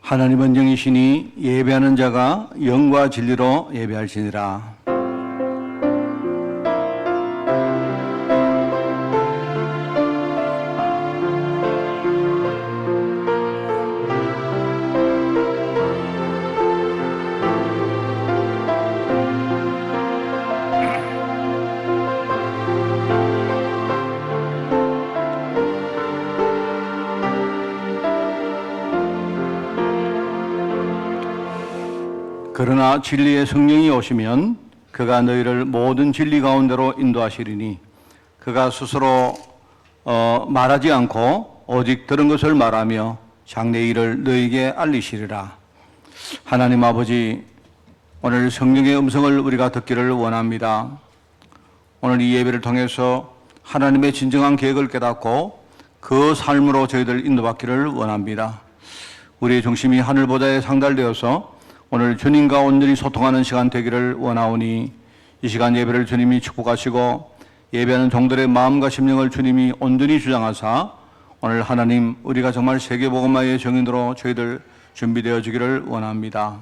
하나님은 영이시니 예배하는 자가 영과 진리로 예배할지니라. 그러나 진리의 성령이 오시면 그가 너희를 모든 진리 가운데로 인도하시리니 그가 스스로 말하지 않고 오직 들은 것을 말하며 장래의 일을 너희에게 알리시리라. 하나님 아버지, 오늘 성령의 음성을 우리가 듣기를 원합니다. 오늘 이 예배를 통해서 하나님의 진정한 계획을 깨닫고 그 삶으로 저희들 인도받기를 원합니다. 우리의 중심이 하늘보다에 상달되어서 오늘 주님과 온전히 소통하는 시간 되기를 원하오니 이 시간 예배를 주님이 축복하시고 예배하는 종들의 마음과 심령을 주님이 온전히 주장하사 오늘 하나님 우리가 정말 세계복음화의 정인으로 저희들 준비되어 주기를 원합니다.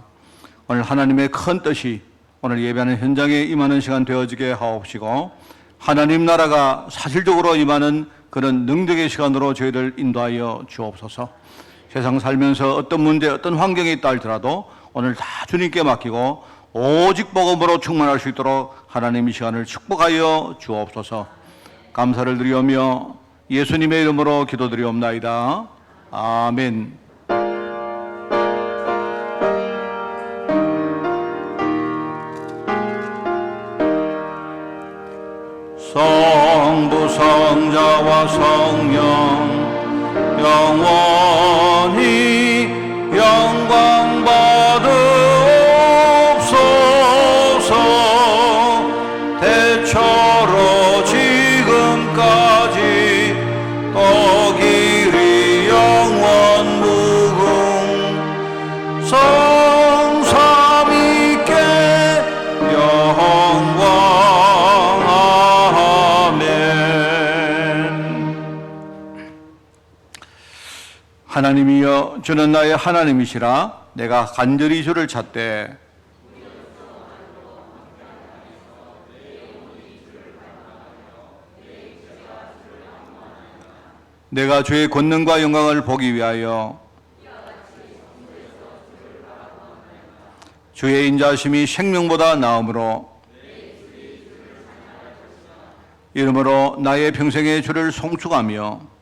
오늘 하나님의 큰 뜻이 오늘 예배하는 현장에 임하는 시간 되어지게 하옵시고 하나님 나라가 사실적으로 임하는 그런 능력의 시간으로 저희들 인도하여 주옵소서. 세상 살면서 어떤 문제, 어떤 환경에 있다 할지라도 오늘 다 주님께 맡기고 오직 복음으로 충만할 수 있도록 하나님 이 시간을 축복하여 주옵소서. 감사를 드리오며 예수님의 이름으로 기도드리옵나이다. 아멘. 성부 성자와 성령 영원히 영광 받으옵소서. 대처로 지금까지 떡이리 영원 무궁 성삼위께 영광. 하나님이여, 주는 나의 하나님이시라. 내가 간절히 주를 찾되 내가 주의 권능과 영광을 보기 위하여 주의 인자하심이 생명보다 나음으로 이러므로 나의 평생의 주를 송축하며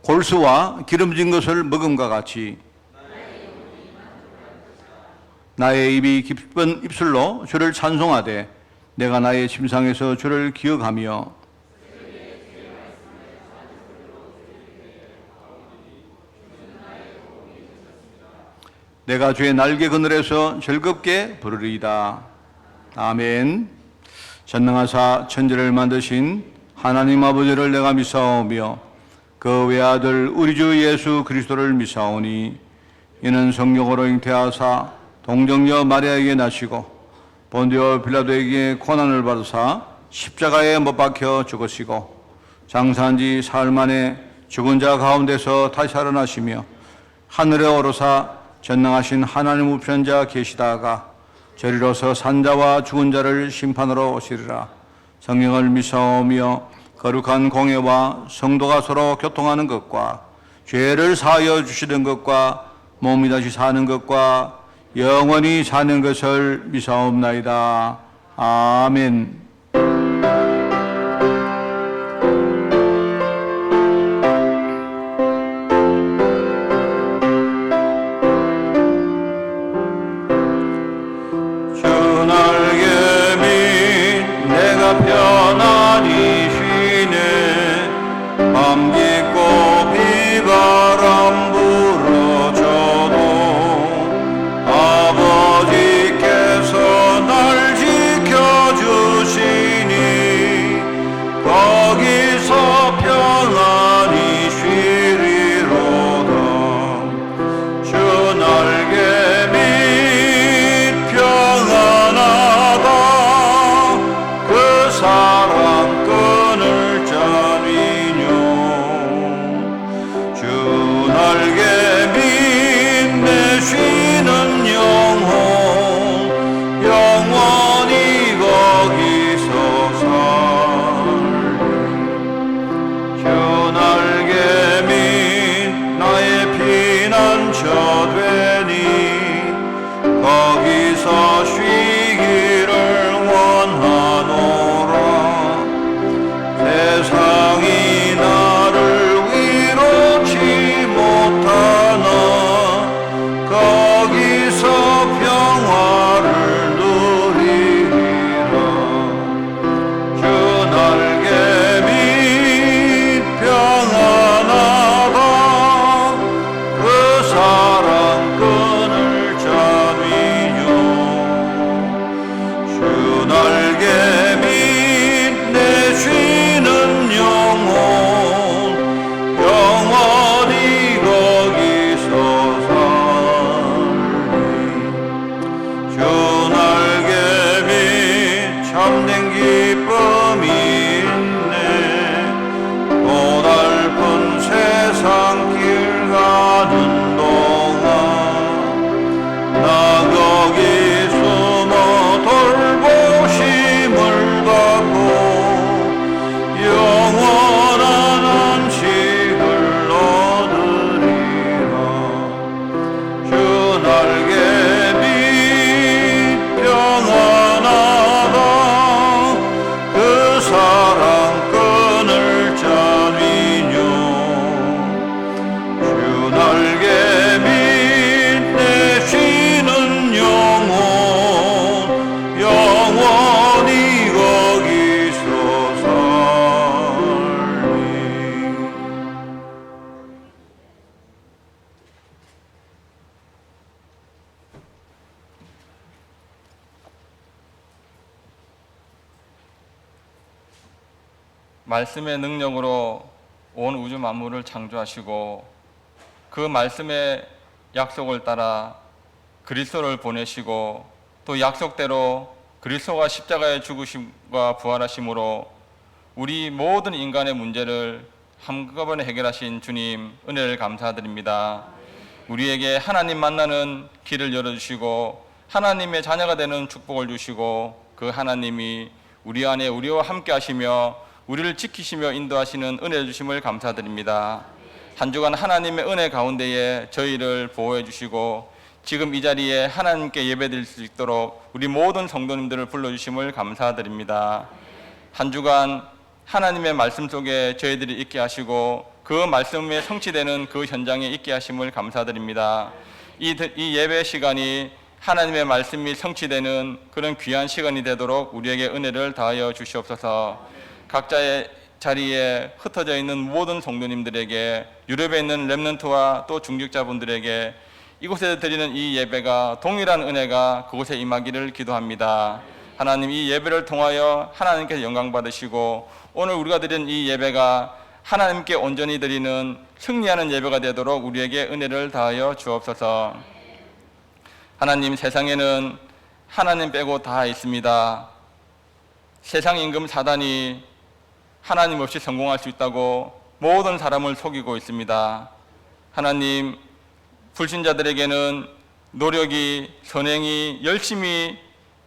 골수와 기름진 것을 먹음과 같이 나의 입이 깊은 입술로 주를 찬송하되 내가 나의 심상에서 주를 기억하며 내가 주의 날개 그늘에서 즐겁게 부르리이다. 아멘. 전능하사 천지를 만드신 하나님 아버지를 내가 믿사오며 그 외아들 우리 주 예수 그리스도를 믿사오니 이는 성령으로 잉태하사 동정녀 마리아에게 나시고 본디오 빌라도에게 고난을 받으사 십자가에 못 박혀 죽으시고 장사한 지 사흘 만에 죽은 자 가운데서 다시 살아나시며 하늘에 오르사 전능하신 하나님 우편자 계시다가 저리로서 산자와 죽은 자를 심판하러 오시리라. 성령을 믿사오며 거룩한 공예와 성도가 서로 교통하는 것과 죄를 사하여 주시는 것과 몸이 다시 사는 것과 영원히 사는 것을 믿사옵나이다. 아멘. 주 날개 밑 내가 편안히 밤 깊고 비바람 불어줘도 아버지께서 날 지켜주시 말씀의 능력으로 온 우주 만물을 창조하시고 그 말씀의 약속을 따라 그리스도를 보내시고 또 약속대로 그리스도가 십자가에 죽으심과 부활하심으로 우리 모든 인간의 문제를 한꺼번에 해결하신 주님 은혜를 감사드립니다. 우리에게 하나님 만나는 길을 열어주시고 하나님의 자녀가 되는 축복을 주시고 그 하나님이 우리 안에 우리와 함께 하시며 우리를 지키시며 인도하시는 은혜 주심을 감사드립니다. 한 주간 하나님의 은혜 가운데에 저희를 보호해 주시고 지금 이 자리에 하나님께 예배드릴 수 있도록 우리 모든 성도님들을 불러주심을 감사드립니다. 한 주간 하나님의 말씀 속에 저희들이 있게 하시고 그 말씀에 성취되는 그 현장에 있게 하심을 감사드립니다. 이 예배 시간이 하나님의 말씀이 성취되는 그런 귀한 시간이 되도록 우리에게 은혜를 다하여 주시옵소서. 각자의 자리에 흩어져 있는 모든 성도님들에게, 유럽에 있는 렘넌트와 또 중직자분들에게 이곳에 드리는 이 예배가 동일한 은혜가 그곳에 임하기를 기도합니다. 하나님, 이 예배를 통하여 하나님께서 영광 받으시고 오늘 우리가 드리는 이 예배가 하나님께 온전히 드리는 승리하는 예배가 되도록 우리에게 은혜를 다하여 주옵소서. 하나님, 세상에는 하나님 빼고 다 있습니다. 세상 임금 사단이 하나님 없이 성공할 수 있다고 모든 사람을 속이고 있습니다. 하나님, 불신자들에게는 노력이, 선행이, 열심히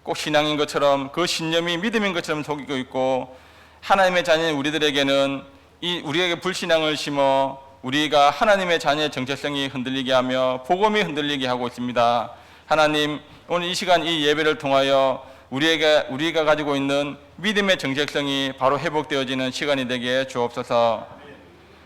꼭 신앙인 것처럼 그 신념이 믿음인 것처럼 속이고 있고, 하나님의 자녀인 우리들에게는 우리에게 불신앙을 심어 우리가 하나님의 자녀의 정체성이 흔들리게 하며 복음이 흔들리게 하고 있습니다. 하나님, 오늘 이 시간 이 예배를 통하여 우리가 가지고 있는 믿음의 정체성이 바로 회복되어지는 시간이 되게 주옵소서.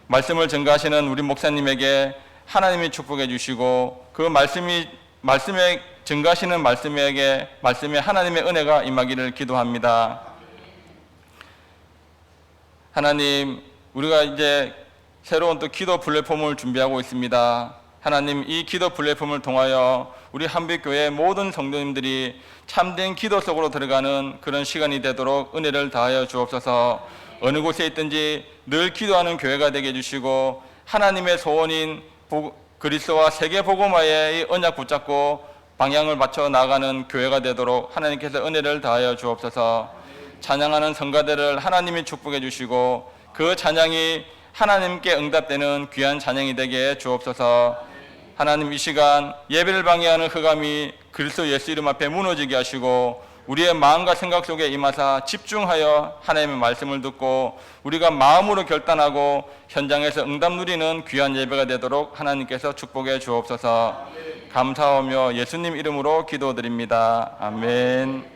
말씀을 전가하시는 우리 목사님에게 하나님이 축복해 주시고 그 말씀에 전가하시는 말씀에 하나님의 은혜가 임하기를 기도합니다. 하나님, 우리가 이제 새로운 또 기도 플랫폼을 준비하고 있습니다. 하나님, 이 기도 플랫폼을 통하여 우리 한빛교회 모든 성도님들이 참된 기도 속으로 들어가는 그런 시간이 되도록 은혜를 다하여 주옵소서. 어느 곳에 있든지 늘 기도하는 교회가 되게 해주시고 하나님의 소원인 그리스도와 세계 복음화의 언약 붙잡고 방향을 맞춰 나가는 교회가 되도록 하나님께서 은혜를 다하여 주옵소서. 찬양하는 성가대를 하나님이 축복해 주시고 그 찬양이 하나님께 응답되는 귀한 찬양이 되게 주옵소서. 하나님, 이 시간 예배를 방해하는 흑암이 그리스도 예수 이름 앞에 무너지게 하시고 우리의 마음과 생각 속에 임하사 집중하여 하나님의 말씀을 듣고 우리가 마음으로 결단하고 현장에서 응답 누리는 귀한 예배가 되도록 하나님께서 축복해 주옵소서. 감사하며 예수님 이름으로 기도드립니다. 아멘.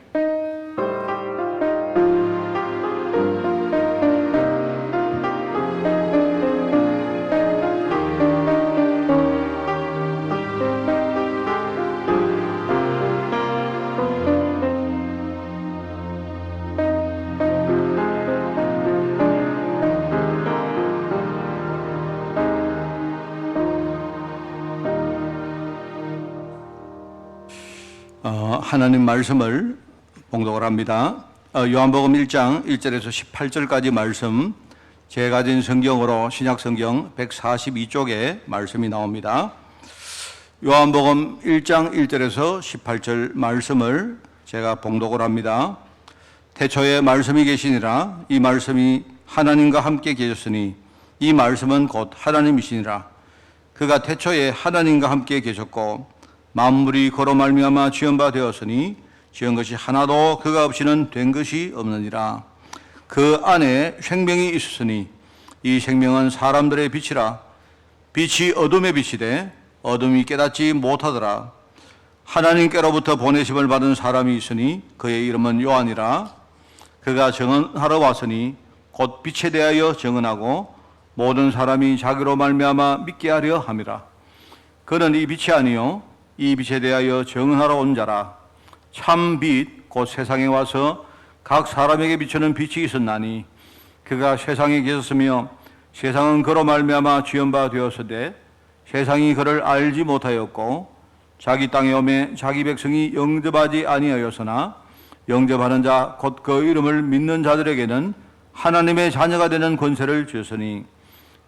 하나님 말씀을 봉독을 합니다. 요한복음 1장 1절에서 18절까지 말씀, 제가 가진 성경으로 신약성경 142쪽에 말씀이 나옵니다. 요한복음 1장 1절에서 18절 말씀을 제가 봉독을 합니다. 태초에 말씀이 계시니라. 이 말씀이 하나님과 함께 계셨으니 이 말씀은 곧 하나님이시니라. 그가 태초에 하나님과 함께 계셨고 만물이 그로 말미암아 지은 바 되었으니 지은 것이 하나도 그가 없이는 된 것이 없느니라. 그 안에 생명이 있었으니 이 생명은 사람들의 빛이라. 빛이 어둠의 빛이되 어둠이 깨닫지 못하더라. 하나님께로부터 보내심을 받은 사람이 있으니 그의 이름은 요한이라. 그가 증언하러 왔으니 곧 빛에 대하여 증언하고 모든 사람이 자기로 말미암아 믿게 하려 함이라. 그는 이 빛이 아니요 이 빛에 대하여 증언하러 온 자라. 참 빛 곧 세상에 와서 각 사람에게 비추는 빛이 있었나니 그가 세상에 계셨으며 세상은 그로 말미암아 지은 바 되었으되 세상이 그를 알지 못하였고 자기 땅에 오매 자기 백성이 영접하지 아니하였으나 영접하는 자 곧 그 이름을 믿는 자들에게는 하나님의 자녀가 되는 권세를 주셨으니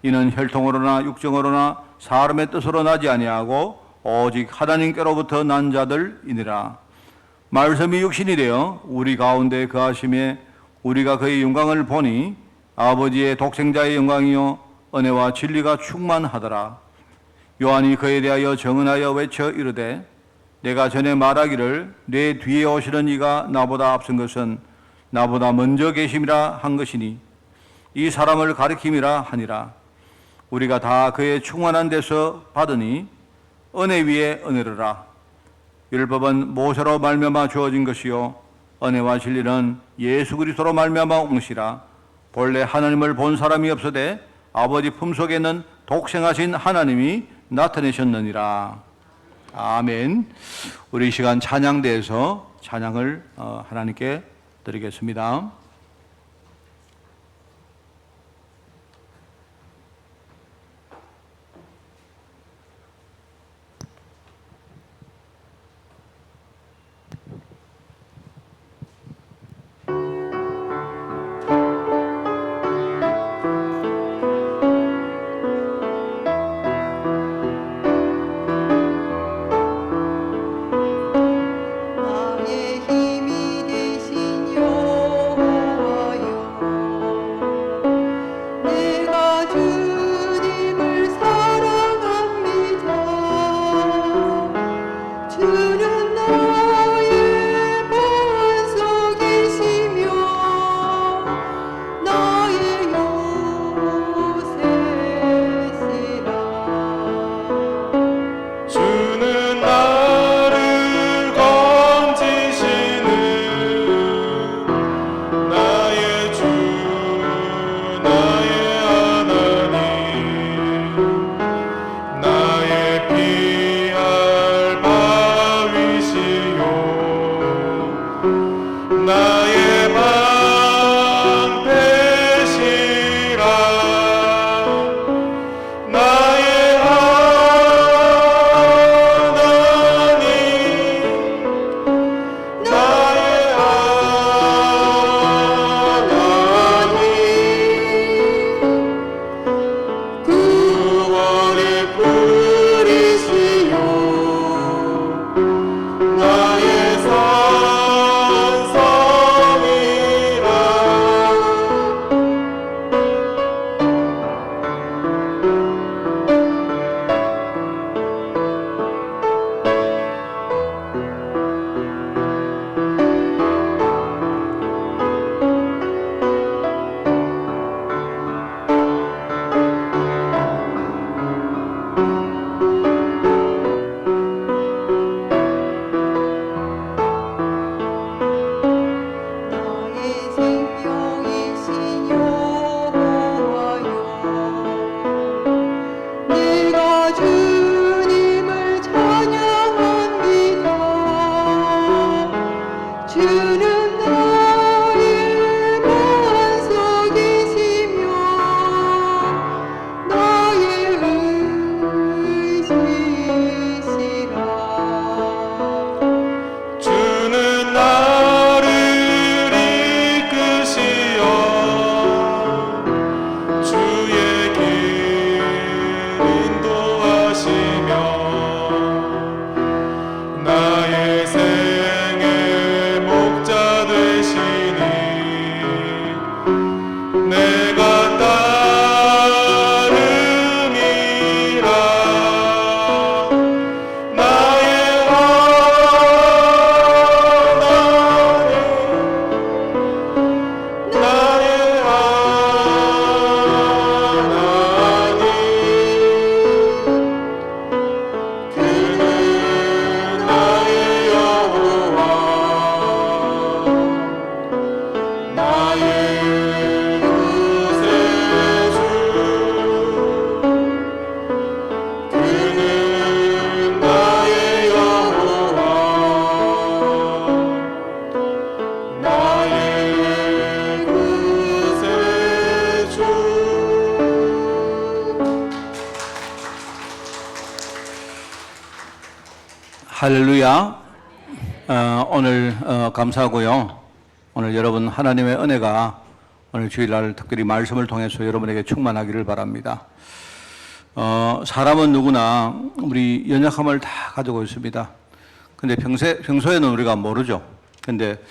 이는 혈통으로나 육정으로나 사람의 뜻으로 나지 아니하고 오직 하나님께로부터 난 자들이니라. 말씀이 육신이 되어 우리 가운데 거하심에 우리가 그의 영광을 보니 아버지의 독생자의 영광이요 은혜와 진리가 충만하더라. 요한이 그에 대하여 정언하여 외쳐 이르되 내가 전에 말하기를 내 뒤에 오시는 이가 나보다 앞선 것은 나보다 먼저 계심이라 한 것이니 이 사람을 가리킴이라 하니라. 우리가 다 그의 충만한 데서 받으니 은혜 위에 은혜로라. 율법은 모세로 말미암아 주어진 것이요 은혜와 진리는 예수 그리스도로 말미암아 온 것이라. 본래 하나님을 본 사람이 없으되 아버지 품속에는 독생하신 하나님이 나타내셨느니라. 아멘. 우리 이 시간 찬양대에서 찬양을 하나님께 드리겠습니다. 나의 힘이 되신 여호와여, 내가 주님을 사랑합니다. 주는 나의 반석이시며 나의 요새시라. 주는 나를 건지시는 나의 주 나의 하나님, 나의 피할 바위시요 나의 방패시라. 나의 하나님, 나의 하나님, 구원의 뿌리시요 나의 산성이라. 나의 생명이신 여호와여, 내가 주님을 찬양합니다. 주는 나의 반석이시며 나의 의지시라. 주는 나를 이끄시어 주의 길 인도하시며 나의 생의 목자 되시니 내가 따름이라. 나의 하나님, 나의 하나님, 그는 나의 여호와, 나의 구세주, 그는 나의 여호와, 나의 구세주. 할렐루야. 오늘 감사하고요. 오늘 여러분 하나님의 은혜가 오늘 주일날 특별히 말씀을 통해서 여러분에게 충만하기를 바랍니다. 사람은 누구나 우리 연약함을 다 가지고 있습니다. 근데 평소에는 우리가 모르죠. 근데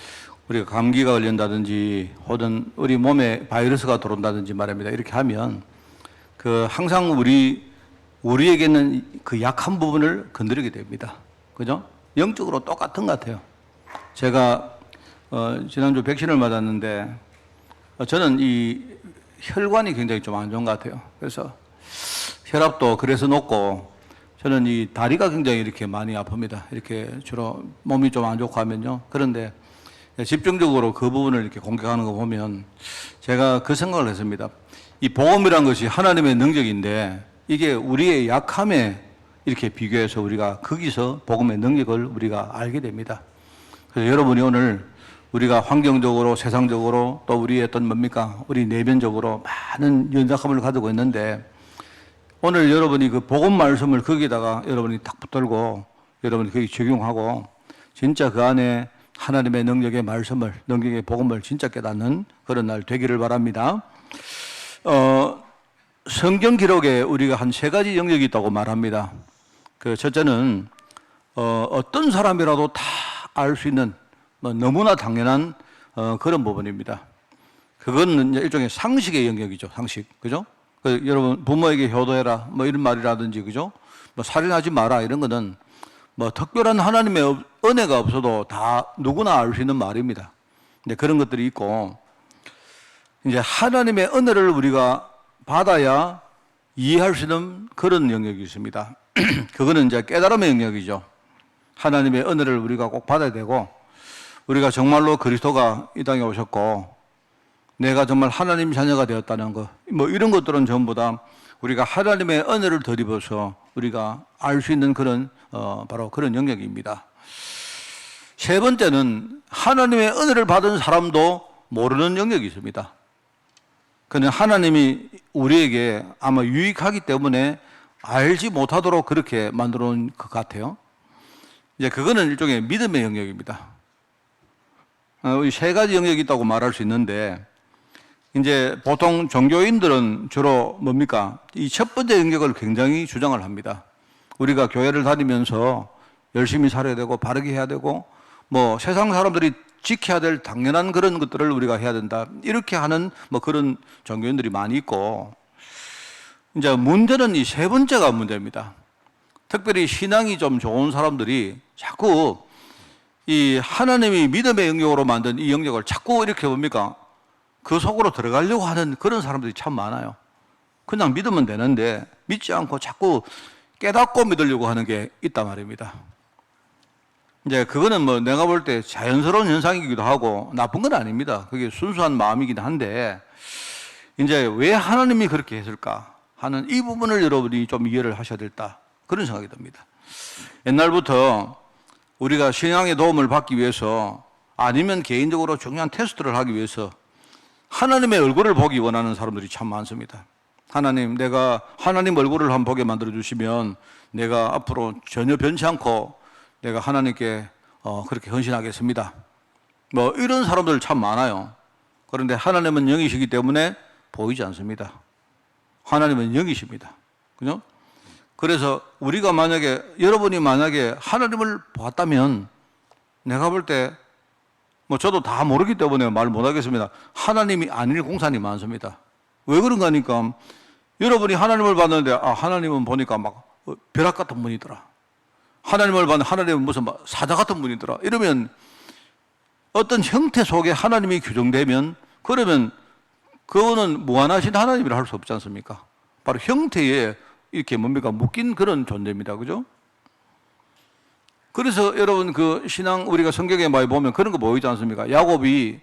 우리가 감기가 걸린다든지 혹은 우리 몸에 바이러스가 들어온다든지 말입니다. 이렇게 하면 항상 우리에게는 그 약한 부분을 건드리게 됩니다. 그죠? 영적으로 똑같은 것 같아요. 제가 지난주 백신을 맞았는데 저는 이 혈관이 굉장히 좀 안 좋은 것 같아요. 그래서 혈압도 그래서 높고 저는 이 다리가 굉장히 이렇게 많이 아픕니다. 이렇게 주로 몸이 좀 안 좋고 하면요. 그런데 집중적으로 그 부분을 이렇게 공격하는 거 보면 제가 그 생각을 했습니다. 이 복음이란 것이 하나님의 능력인데 이게 우리의 약함에 이렇게 비교해서 우리가 거기서 복음의 능력을 우리가 알게 됩니다. 그래서 여러분이 오늘 우리가 환경적으로 세상적으로 또 우리의 어떤 우리 내면적으로 많은 연약함을 가지고 있는데 오늘 여러분이 그 복음 말씀을 거기다가 여러분이 딱 붙들고 여러분이 거기 적용하고 진짜 그 안에 하나님의 능력의 말씀을, 능력의 복음을 진짜 깨닫는 그런 날 되기를 바랍니다. 성경 기록에 우리가 한 3가지 영역이 있다고 말합니다. 첫째는 어떤 사람이라도 다 알 수 있는 너무나 당연한 그런 부분입니다. 그건 일종의 상식의 영역이죠. 상식, 그죠? 여러분 부모에게 효도해라 이런 말이라든지, 그죠? 살인하지 마라 이런 거는 특별한 하나님의 은혜가 없어도 다 누구나 알 수 있는 말입니다. 근데 그런 것들이 있고 이제 하나님의 은혜를 우리가 받아야 이해할 수 있는 그런 영역이 있습니다. 그거는 이제 깨달음의 영역이죠. 하나님의 은혜를 우리가 꼭 받아야 되고 우리가 정말로 그리스도가 이 땅에 오셨고 내가 정말 하나님 자녀가 되었다는 것, 이런 것들은 전부 다 우리가 하나님의 은혜를 덧입어서 우리가 알 수 있는 그런 바로 그런 영역입니다. 3번째는 하나님의 은혜를 받은 사람도 모르는 영역이 있습니다. 그는 하나님이 우리에게 아마 유익하기 때문에 알지 못하도록 그렇게 만들어 놓은 것 같아요. 이제 그거는 일종의 믿음의 영역입니다. 이 3가지 영역이 있다고 말할 수 있는데 이제 보통 종교인들은 주로 이 첫 번째 영역을 굉장히 주장을 합니다. 우리가 교회를 다니면서 열심히 살아야 되고 바르게 해야 되고 세상 사람들이 지켜야 될 당연한 그런 것들을 우리가 해야 된다. 이렇게 하는 그런 종교인들이 많이 있고 이제 문제는 이 3번째가 문제입니다. 특별히 신앙이 좀 좋은 사람들이 자꾸 이 하나님이 믿음의 영역으로 만든 이 영역을 자꾸 이렇게 그 속으로 들어가려고 하는 그런 사람들이 참 많아요. 그냥 믿으면 되는데 믿지 않고 자꾸 깨닫고 믿으려고 하는 게 있단 말입니다. 이제 그거는 내가 볼 때 자연스러운 현상이기도 하고 나쁜 건 아닙니다. 그게 순수한 마음이긴 한데 이제 왜 하나님이 그렇게 했을까 하는 이 부분을 여러분이 좀 이해를 하셔야 된다. 그런 생각이 듭니다. 옛날부터 우리가 신앙의 도움을 받기 위해서 아니면 개인적으로 중요한 테스트를 하기 위해서 하나님의 얼굴을 보기 원하는 사람들이 참 많습니다. 하나님, 내가 하나님 얼굴을 한번 보게 만들어 주시면 내가 앞으로 전혀 변치 않고 내가 하나님께 그렇게 헌신하겠습니다. 이런 사람들 참 많아요. 그런데 하나님은 영이시기 때문에 보이지 않습니다. 하나님은 영이십니다. 그죠? 그래서 우리가 여러분이 만약에 하나님을 보았다면 내가 볼 때 저도 다 모르기 때문에 말 못하겠습니다. 하나님이 아닐 공산이 많습니다. 왜 그런가 하니까 여러분이 하나님을 봤는데 하나님은 보니까 벼락 같은 분이더라. 하나님을 봤는데 하나님은 무슨 사자 같은 분이더라. 이러면 어떤 형태 속에 하나님이 규정되면 그러면 그거는 무한하신 하나님이라 할 수 없지 않습니까? 바로 형태에 이렇게 묶인 그런 존재입니다. 그죠? 그래서 여러분 신앙 우리가 성경에 많이 보면 그런 거 보이지 않습니까? 야곱이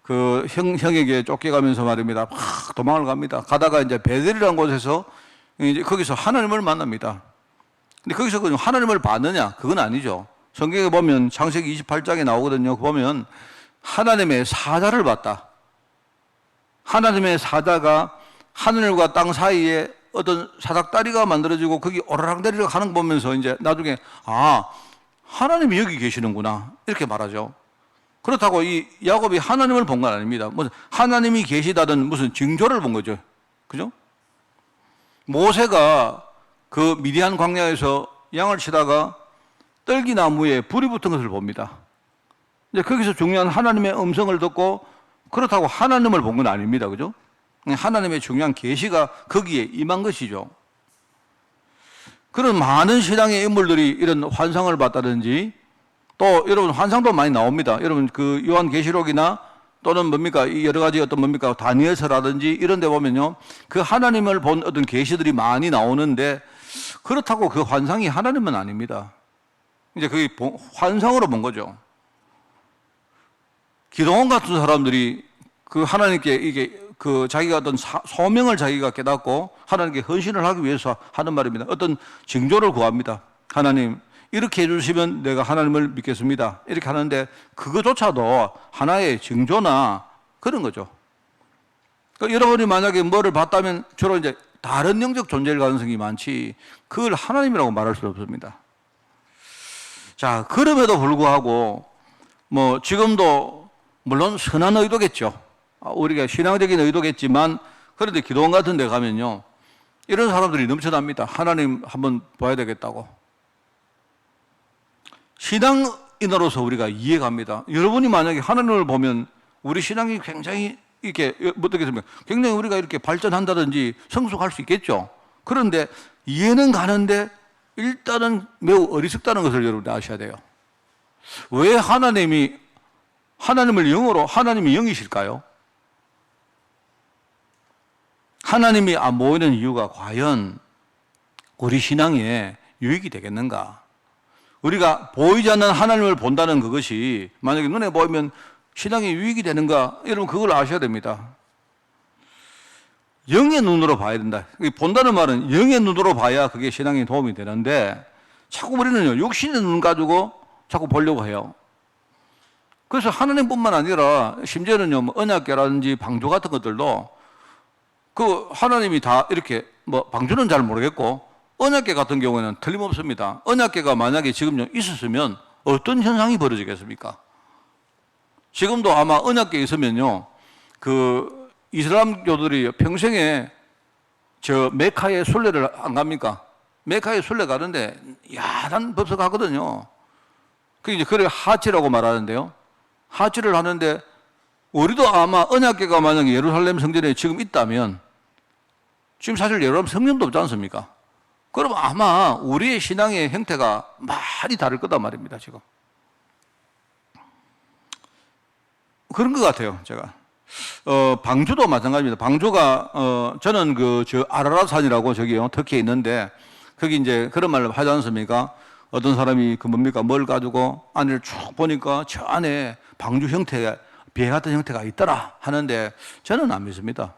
형에게 쫓겨가면서 말입니다. 막 도망을 갑니다. 가다가 이제 베델이라는 곳에서 이제 거기서 하나님을 만납니다. 근데 거기서 하나님을 봤느냐? 그건 아니죠. 성경에 보면 창세기 28장에 나오거든요. 보면 하나님의 사자를 봤다. 하나님의 사자가 하늘과 땅 사이에 어떤 사닥다리가 만들어지고 거기 오르락내리락 하는 거 보면서 이제 나중에 하나님이 여기 계시는구나 이렇게 말하죠. 그렇다고 이 야곱이 하나님을 본 건 아닙니다. 무슨 하나님이 계시다든 무슨 징조를 본 거죠. 그죠? 모세가 그 미디안 광야에서 양을 치다가 떨기나무에 불이 붙은 것을 봅니다. 이제 거기서 중요한 하나님의 음성을 듣고 그렇다고 하나님을 본 건 아닙니다. 그죠? 하나님의 중요한 계시가 거기에 임한 것이죠. 그런 많은 신앙의 인물들이 이런 환상을 봤다든지 또 여러분 환상도 많이 나옵니다. 여러분 그 요한계시록이나 또는 뭡니까 이 여러 가지 어떤 뭡니까 다니엘서라든지 이런 데 보면요. 그 하나님을 본 어떤 계시들이 많이 나오는데 그렇다고 그 환상이 하나님은 아닙니다. 이제 그게 환상으로 본 거죠. 기도원 같은 사람들이 그 하나님께 이게 그 자기가 어떤 소명을 자기가 깨닫고 하나님께 헌신을 하기 위해서 하는 말입니다. 어떤 징조를 구합니다. 하나님 이렇게 해주시면 내가 하나님을 믿겠습니다. 이렇게 하는데 그거조차도 하나의 징조나 그런 거죠. 그러니까 여러분이 만약에 뭐를 봤다면 주로 이제 다른 영적 존재일 가능성이 많지 그걸 하나님이라고 말할 수 없습니다. 자, 그럼에도 불구하고 뭐 지금도 물론 선한 의도겠죠. 우리가 신앙적인 의도겠지만 그런데 기도원 같은 데 가면요. 이런 사람들이 넘쳐납니다. 하나님 한번 봐야 되겠다고. 신앙인으로서 우리가 이해갑니다. 여러분이 만약에 하나님을 보면 우리 신앙이 굉장히 이렇게 어떻겠습니까? 굉장히 우리가 이렇게 발전한다든지 성숙할 수 있겠죠. 그런데 이해는 가는데 일단은 매우 어리석다는 것을 여러분이 아셔야 돼요. 왜 하나님이 하나님을 영으로 하나님이 영이실까요? 하나님이 안 보이는 이유가 과연 우리 신앙에 유익이 되겠는가? 우리가 보이지 않는 하나님을 본다는 그것이 만약에 눈에 보이면 신앙에 유익이 되는가? 여러분 그걸 아셔야 됩니다. 영의 눈으로 봐야 된다. 본다는 말은 영의 눈으로 봐야 그게 신앙에 도움이 되는데 자꾸 우리는요 육신의 눈 가지고 자꾸 보려고 해요. 그래서 하나님뿐만 아니라 심지어는요 뭐 언약궤라든지 방주 같은 것들도 그 하나님이 다 이렇게 뭐 방주는 잘 모르겠고 언약궤 같은 경우에는 틀림없습니다. 언약궤가 만약에 지금 있었으면 어떤 현상이 벌어지겠습니까? 지금도 아마 언약궤 있으면요 그 이슬람교들이 평생에 저 메카에 순례를 안 갑니까? 메카에 순례 가는데 야단 법석하거든요. 그 이제 그걸 하지라고 말하는데요. 하지를 하는데 우리도 아마 언약궤가 만약에 예루살렘 성전에 지금 있다면 지금 사실 예루살렘 성전도 없지 않습니까? 그럼 아마 우리의 신앙의 형태가 많이 다를 거단 말입니다, 지금. 그런 것 같아요, 제가. 방주도 마찬가지입니다. 방주가, 저는 저 아라라산이라고 저기요, 터키에 있는데, 거기 이제 그런 말을 하지 않습니까? 어떤 사람이 뭡니까? 뭘 가지고 안을 쭉 보니까 저 안에 방주 형태가, 배 같은 형태가 있더라 하는데, 저는 안 믿습니다.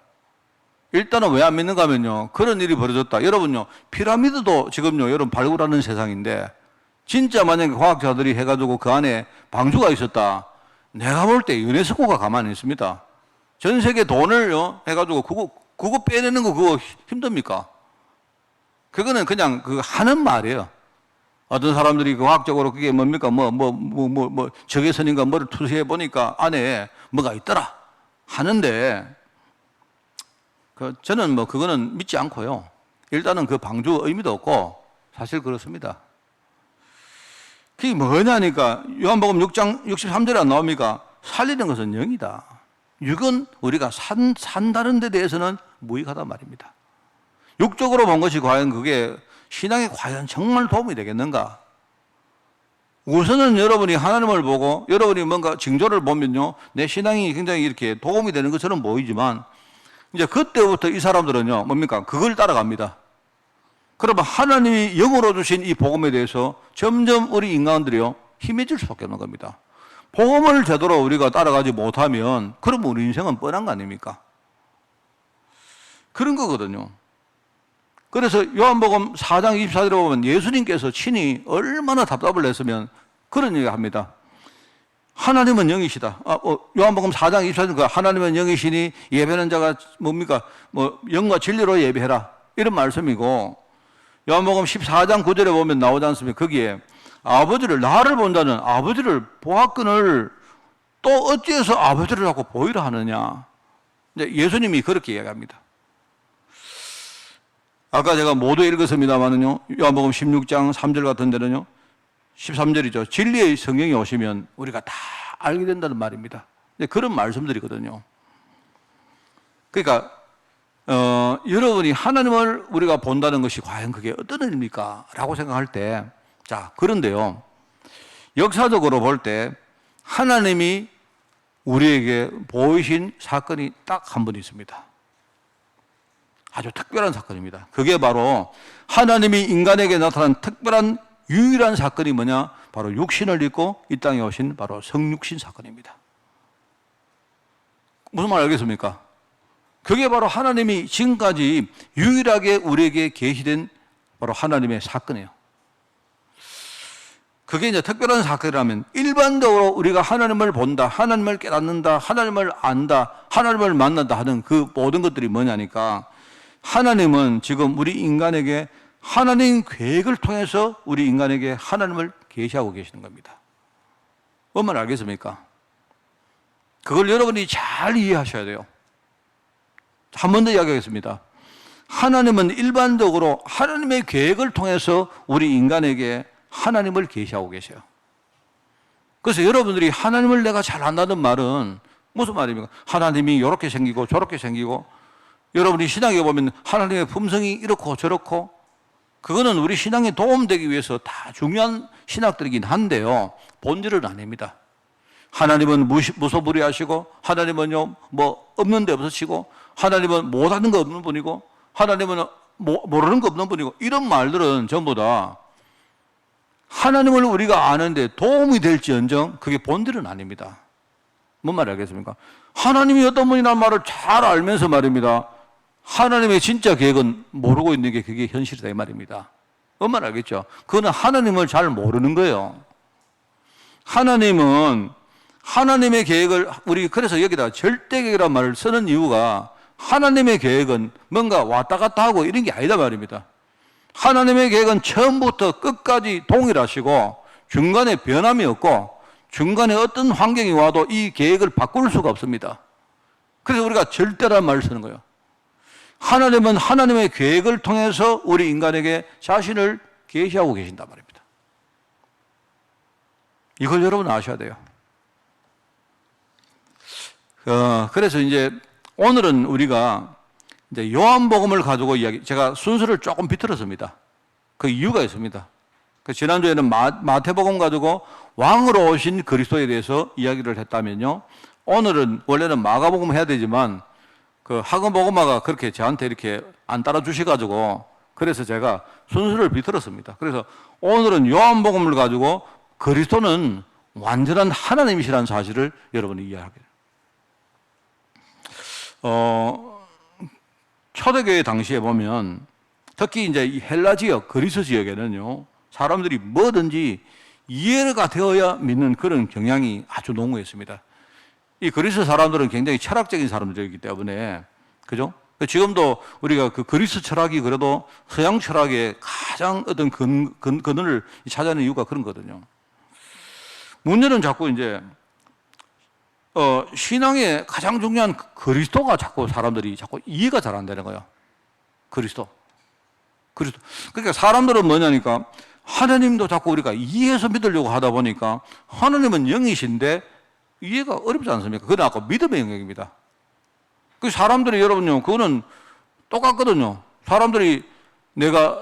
일단은 왜 안 믿는가 하면요. 그런 일이 벌어졌다. 여러분요. 피라미드도 지금요. 여러분 발굴하는 세상인데 진짜 만약에 과학자들이 해가지고 그 안에 방주가 있었다. 내가 볼 때 유네스코가 가만히 있습니다. 전 세계 돈을요. 해가지고 그거 빼내는 거 그거 힘듭니까? 그거는 그냥 그 하는 말이에요. 어떤 사람들이 그 과학적으로 그게 뭡니까? 적외선인가 뭐를 투시해 보니까 안에 뭐가 있더라. 하는데 저는 그거는 믿지 않고요. 일단은 그 방주 의미도 없고 사실 그렇습니다. 그게 뭐냐니까 요한복음 6장 63절에 안 나옵니까? 살리는 것은 영이다. 육은 우리가 산다는 데 대해서는 무익하단 말입니다. 육적으로 본 것이 과연 그게 신앙에 과연 정말 도움이 되겠는가? 우선은 여러분이 하나님을 보고 여러분이 뭔가 징조를 보면요. 내 신앙이 굉장히 이렇게 도움이 되는 것처럼 보이지만 이제 그때부터 이 사람들은요, 뭡니까? 그걸 따라갑니다. 그러면 하나님이 영으로 주신 이 복음에 대해서 점점 우리 인간들이요, 힘해질 수밖에 없는 겁니다. 복음을 제대로 우리가 따라가지 못하면, 그럼 우리 인생은 뻔한 거 아닙니까? 그런 거거든요. 그래서 요한복음 4장 24절에 보면 예수님께서 친히 얼마나 답답을 냈으면 그런 얘기 합니다. 하나님은 영이시다. 요한복음 4장 24절 하나님은 영이시니 예배하는 자가 뭡니까? 영과 진리로 예배해라. 이런 말씀이고 요한복음 14장 9절에 보면 나오지 않습니까? 거기에 아버지를 나를 본다는 아버지를 보았거늘 또 어찌해서 아버지를 자꾸 보이라 하느냐. 이제 예수님이 그렇게 이야기합니다. 아까 제가 모두 읽었습니다만은요, 요한복음 16장 3절 같은 데는요, 13절이죠. 진리의 성령이 오시면 우리가 다 알게 된다는 말입니다. 그런 말씀들이거든요. 그러니까 여러분이 하나님을 우리가 본다는 것이 과연 그게 어떤 의미입니까? 라고 생각할 때, 자, 그런데요, 역사적으로 볼 때 하나님이 우리에게 보이신 사건이 딱 한 번 있습니다. 아주 특별한 사건입니다. 그게 바로 하나님이 인간에게 나타난 특별한 유일한 사건이 뭐냐? 바로 육신을 입고 이 땅에 오신 바로 성육신 사건입니다. 무슨 말 알겠습니까? 그게 바로 하나님이 지금까지 유일하게 우리에게 계시된 바로 하나님의 사건이에요. 그게 이제 특별한 사건이라면 일반적으로 우리가 하나님을 본다, 하나님을 깨닫는다, 하나님을 안다, 하나님을 만난다 하는 그 모든 것들이 뭐냐니까 하나님은 지금 우리 인간에게 하나님 계획을 통해서 우리 인간에게 하나님을 계시하고 계시는 겁니다. 뭔 말 알겠습니까? 그걸 여러분이 잘 이해하셔야 돼요. 한 번 더 이야기하겠습니다. 하나님은 일반적으로 하나님의 계획을 통해서 우리 인간에게 하나님을 계시하고 계세요. 그래서 여러분들이 하나님을 내가 잘 안다는 말은 무슨 말입니까? 하나님이 이렇게 생기고 저렇게 생기고, 여러분이 신앙에 보면 하나님의 품성이 이렇고 저렇고, 그거는 우리 신앙에 도움되기 위해서 다 중요한 신학들이긴 한데요, 본질은 아닙니다. 하나님은 무소불위하시고, 하나님은요 뭐 없는 데 없으시고, 하나님은 못하는 거 없는 분이고, 하나님은 모르는 거 없는 분이고, 이런 말들은 전부 다 하나님을 우리가 아는데 도움이 될지언정 그게 본질은 아닙니다. 뭔 말 알겠습니까? 하나님이 어떤 분이라는 말을 잘 알면서 말입니다, 하나님의 진짜 계획은 모르고 있는 게 그게 현실이다 이 말입니다. 뭔 말 알겠죠? 그거는 하나님을 잘 모르는 거예요. 하나님은 하나님의 계획을, 우리 그래서 여기다 절대계획이라는 말을 쓰는 이유가 하나님의 계획은 뭔가 왔다 갔다 하고 이런 게 아니다 말입니다. 하나님의 계획은 처음부터 끝까지 동일하시고 중간에 변함이 없고 중간에 어떤 환경이 와도 이 계획을 바꿀 수가 없습니다. 그래서 우리가 절대라는 말을 쓰는 거예요. 하나님은 하나님의 계획을 통해서 우리 인간에게 자신을 계시하고 계신단 말입니다. 이걸 여러분 아셔야 돼요. 그래서 이제 오늘은 우리가 이제 요한복음을 가지고 제가 순서를 조금 비틀었습니다. 그 이유가 있습니다. 지난주에는 마태복음 가지고 왕으로 오신 그리스도에 대해서 이야기를 했다면요, 오늘은 원래는 마가복음 해야 되지만 그 학원복음마가 그렇게 저한테 이렇게 안 따라주셔가지고 그래서 제가 순서를 비틀었습니다. 그래서 오늘은 요한복음을 가지고 그리스도는 완전한 하나님이시라는 사실을 여러분이 이해하게 돼요. 초대교회 당시에 보면 특히 이제 이 헬라 지역, 그리스 지역에는요, 사람들이 뭐든지 이해가 되어야 믿는 그런 경향이 아주 농후했습니다. 이 그리스 사람들은 굉장히 철학적인 사람들이기 때문에, 그죠? 지금도 우리가 그 그리스 철학이 그래도 서양 철학의 가장 어떤 근원을 찾아내는 이유가 그런 거거든요. 문제는 자꾸 이제 신앙의 가장 중요한 그리스도가 자꾸 사람들이 자꾸 이해가 잘 안 되는 거예요. 그리스도. 그러니까 사람들은 뭐냐니까 하나님도 자꾸 우리가 이해해서 믿으려고 하다 보니까 하나님은 영이신데 이해가 어렵지 않습니까? 그건 아까 믿음의 영역입니다. 그 사람들이 여러분요, 그거는 똑같거든요. 사람들이 내가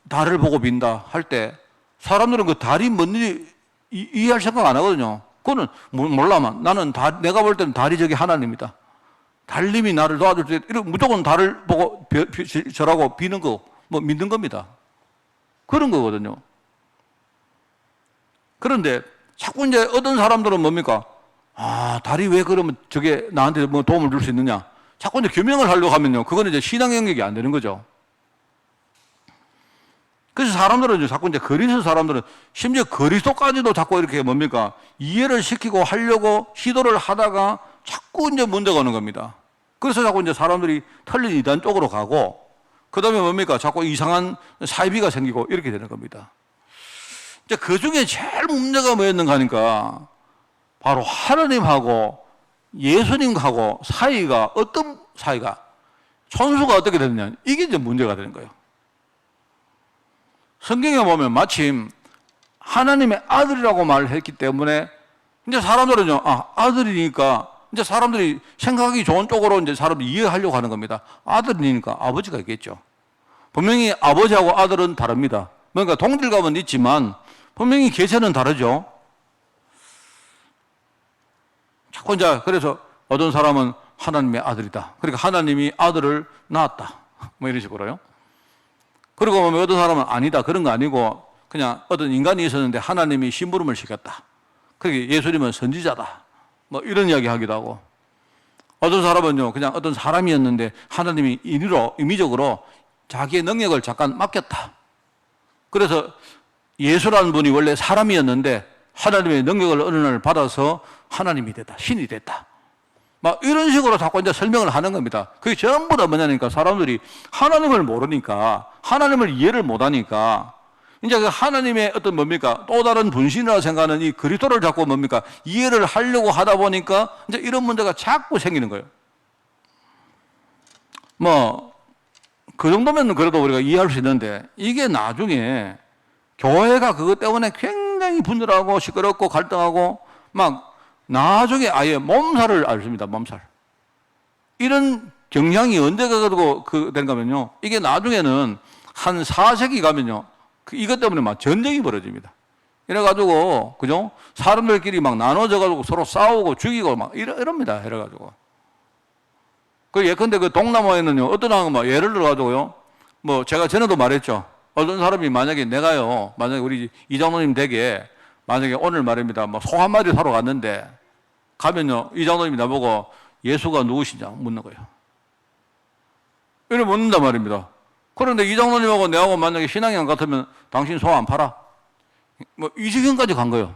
달을 보고 빈다 할 때 사람들은 그 달이 뭔지 이해할 생각 안 하거든요. 그거는 몰라만 나는 내가 볼 때는 달이 저기 하나님이다. 달님이 나를 도와줄 때 이런 무조건 달을 보고 절하고 비는 거 뭐 믿는 겁니다. 그런 거거든요. 그런데 자꾸 이제 어떤 사람들은 뭡니까? 달이 왜 그러면 저게 나한테 뭐 도움을 줄 수 있느냐? 자꾸 이제 규명을 하려고 하면요, 그거는 이제 신앙 영역이 안 되는 거죠. 그래서 사람들은 이제 자꾸 이제 그리스 사람들은 심지어 그리스도까지도 자꾸 이렇게 뭡니까? 이해를 시키고 하려고 시도를 하다가 자꾸 이제 문제가 오는 겁니다. 그래서 자꾸 이제 사람들이 틀린 이단 쪽으로 가고, 그 다음에 뭡니까? 자꾸 이상한 사이비가 생기고 이렇게 되는 겁니다. 이제 그 중에 제일 문제가 뭐였는가 하니까 바로 하나님하고 예수님하고 사이가 어떤 사이가, 천수가 어떻게 되느냐, 이게 이제 문제가 되는 거예요. 성경에 보면 마침 하나님의 아들이라고 말을 했기 때문에 이제 사람들은요, 아들이니까 이제 사람들이 생각하기 좋은 쪽으로 이제 사람들이 이해하려고 하는 겁니다. 아들이니까 아버지가 있겠죠. 분명히 아버지하고 아들은 다릅니다. 그러니까 동질감은 있지만 분명히 계세는 다르죠. 자꾸 이제 그래서 어떤 사람은 하나님의 아들이다. 그러니까 하나님이 아들을 낳았다. 뭐 이런 식으로요. 그리고 보면 어떤 사람은 아니다. 그런 거 아니고 그냥 어떤 인간이 있었는데 하나님이 심부름을 시켰다. 그게 예수님은 선지자다. 뭐 이런 이야기 하기도 하고. 어떤 사람은요, 그냥 어떤 사람이었는데 하나님이 임의적으로 자기의 능력을 잠깐 맡겼다. 그래서 예수라는 분이 원래 사람이었는데 하나님의 능력을 어느 날 받아서 하나님이 됐다. 신이 됐다. 막 이런 식으로 자꾸 이제 설명을 하는 겁니다. 그게 전부 다 뭐냐니까 사람들이 하나님을 모르니까, 하나님을 이해를 못하니까 이제 그 하나님의 어떤 뭡니까? 또 다른 분신이라 생각하는 이 그리스도를 자꾸 뭡니까? 이해를 하려고 하다 보니까 이제 이런 문제가 자꾸 생기는 거예요. 뭐, 그 정도면 그래도 우리가 이해할 수 있는데 이게 나중에 교회가 그것 때문에 굉장히 분열하고 시끄럽고 갈등하고 막 나중에 아예 몸살을 앓습니다. 몸살. 이런 경향이 언제가 가지고 된가면요. 이게 나중에는 한 4세기 가면요. 이것 때문에 막 전쟁이 벌어집니다. 이래가지고, 그죠? 사람들끼리 막 나눠져가지고 서로 싸우고 죽이고 막 이럽니다. 이래가지고. 예컨대 그 동남아에는요, 어떤 하면 막 예를 들어가지고요, 뭐 제가 전에도 말했죠. 어떤 사람이 만약에 만약에 우리 이장로님 댁에 만약에 오늘 말입니다. 뭐 소 한 마리 사러 갔는데 가면요, 이장로님이 나보고 예수가 누구시냐 묻는 거예요. 이래 묻는단 말입니다. 그런데 이장로님하고 내하고 만약에 신앙이 안 같으면 당신 소 안 팔아? 뭐 이 지경까지 간 거예요.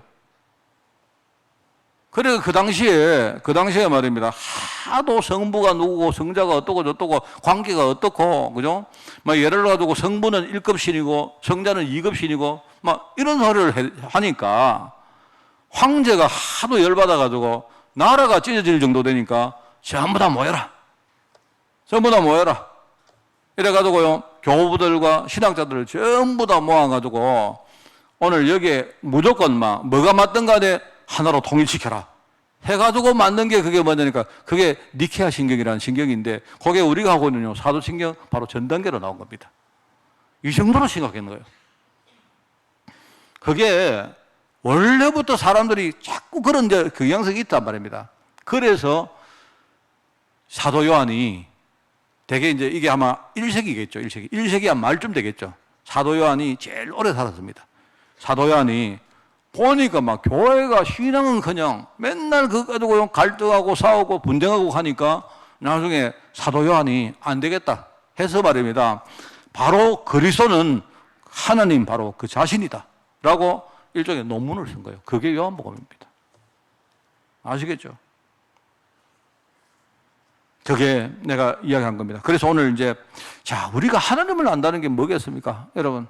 그래 그 당시에 말입니다. 하도 성부가 누구고 성자가 어떻고 저떻고 관계가 어떻고, 그죠? 막 예를 들어가지고 성부는 1급 신이고 성자는 2급 신이고 막 이런 소리를 하니까 황제가 하도 열받아가지고 나라가 찢어질 정도 되니까 전부 다 모여라. 전부 다 모여라. 이래가지고요, 교부들과 신학자들을 전부 다 모아가지고 오늘 여기에 무조건 뭐가 맞든 간에 하나로 통일시켜라 해가지고 만든 게 그게 뭐냐니까 그게 니케아 신경이라는 신경인데 그게 우리가 하고 있는요 사도신경 바로 전 단계로 나온 겁니다. 이 정도로 심각한 거예요. 그게 원래부터 사람들이 자꾸 그런 이제 그 양석이 있단 말입니다. 그래서 사도 요한이 대개 이제 이게 아마 1세기겠죠. 1세기 한 말쯤 되겠죠. 사도 요한이 제일 오래 살았습니다. 사도 요한이 보니까 막 교회가 신앙은 그냥 맨날 그거 가지고 갈등하고 싸우고 분쟁하고 하니까 나중에 사도 요한이 안 되겠다 해서 말입니다. 바로 그리스도는 하나님 바로 그 자신이다 라고 일종의 논문을 쓴 거예요. 그게 요한복음입니다. 아시겠죠? 그게 내가 이야기한 겁니다. 그래서 오늘 이제 우리가 하나님을 안다는 게 뭐겠습니까? 여러분,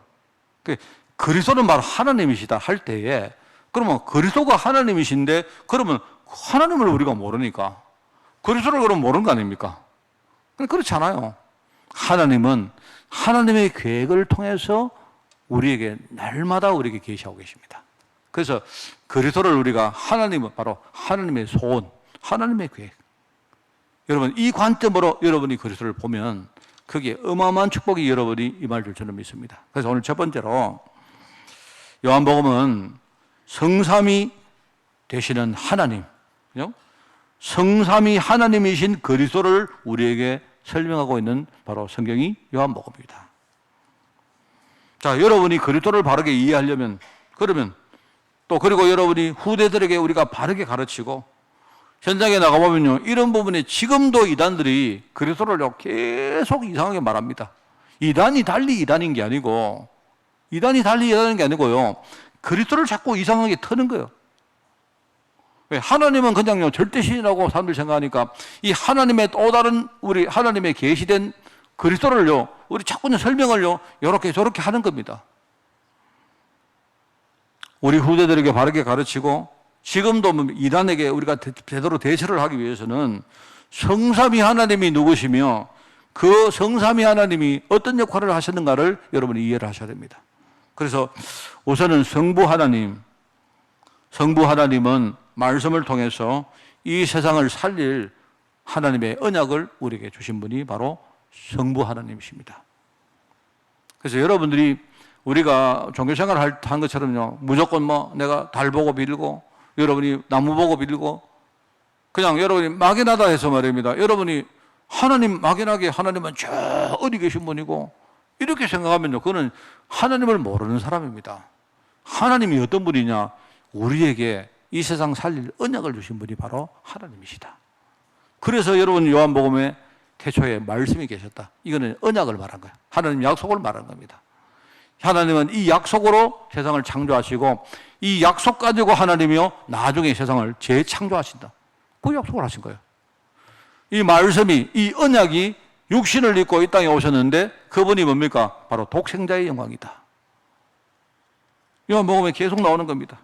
그리스도는 바로 하나님이시다 할 때에 그러면 그리스도가 하나님이신데 그러면 하나님을 우리가 모르니까 그리스도를 그럼 모르는 거 아닙니까? 그렇지 않아요. 하나님은 하나님의 계획을 통해서 우리에게 날마다 우리에게 계시하고 계십니다. 그래서 그리스도를 우리가 하나님은 바로 하나님의 소원, 하나님의 계획. 여러분 이 관점으로 여러분이 그리스도를 보면 그게 어마어마한 축복이 여러분이 임할 줄 저는 믿습니다. 그래서 오늘 첫 번째로 요한복음은 성삼위 되시는 하나님, 성삼위 하나님이신 그리스도를 우리에게 설명하고 있는 바로 성경이 요한복음입니다. 자, 여러분이 그리스도를 바르게 이해하려면 그러면 또 그리고 여러분이 후대들에게 우리가 바르게 가르치고 현장에 나가보면요 이런 부분에 지금도 이단들이 그리스도를 계속 이상하게 말합니다. 이단이 달리 이단인 게 아니고 그리스도를 자꾸 이상하게 터는 거예요. 왜? 하나님은 그냥요 절대 신이라고 사람들이 생각하니까 이 하나님의 또 다른 우리 하나님의 계시된 그리스도를요 우리 자꾸 설명을요 이렇게 저렇게 하는 겁니다. 우리 후대들에게 바르게 가르치고 지금도 이단에게 우리가 제대로 대처를 하기 위해서는 성삼위 하나님이 누구시며 그 성삼위 하나님이 어떤 역할을 하셨는가를 여러분이 이해를 하셔야 됩니다. 그래서 우선은 성부 하나님은 말씀을 통해서 이 세상을 살릴 하나님의 언약을 우리에게 주신 분이 바로 성부 하나님이십니다. 그래서 여러분들이 우리가 종교생활을 한 것처럼요, 무조건 뭐 내가 달 보고 빌고 여러분이 나무 보고 빌고 그냥 여러분이 막연하다 해서 말입니다. 여러분이 하나님 막연하게 하나님은 저 어디 계신 분이고 이렇게 생각하면요, 그거는 하나님을 모르는 사람입니다. 하나님이 어떤 분이냐? 우리에게 이 세상 살릴 언약을 주신 분이 바로 하나님이시다. 그래서 여러분 요한복음에 태초에 말씀이 계셨다. 이거는 언약을 말한 거예요. 하나님 약속을 말한 겁니다. 하나님은 이 약속으로 세상을 창조하시고 이 약속 가지고 하나님이요 나중에 세상을 재창조하신다. 그 약속을 하신 거예요. 이 말씀이, 이 언약이 육신을 입고 이 땅에 오셨는데 그분이 뭡니까? 바로 독생자의 영광이다. 요한복음에 계속 나오는 겁니다.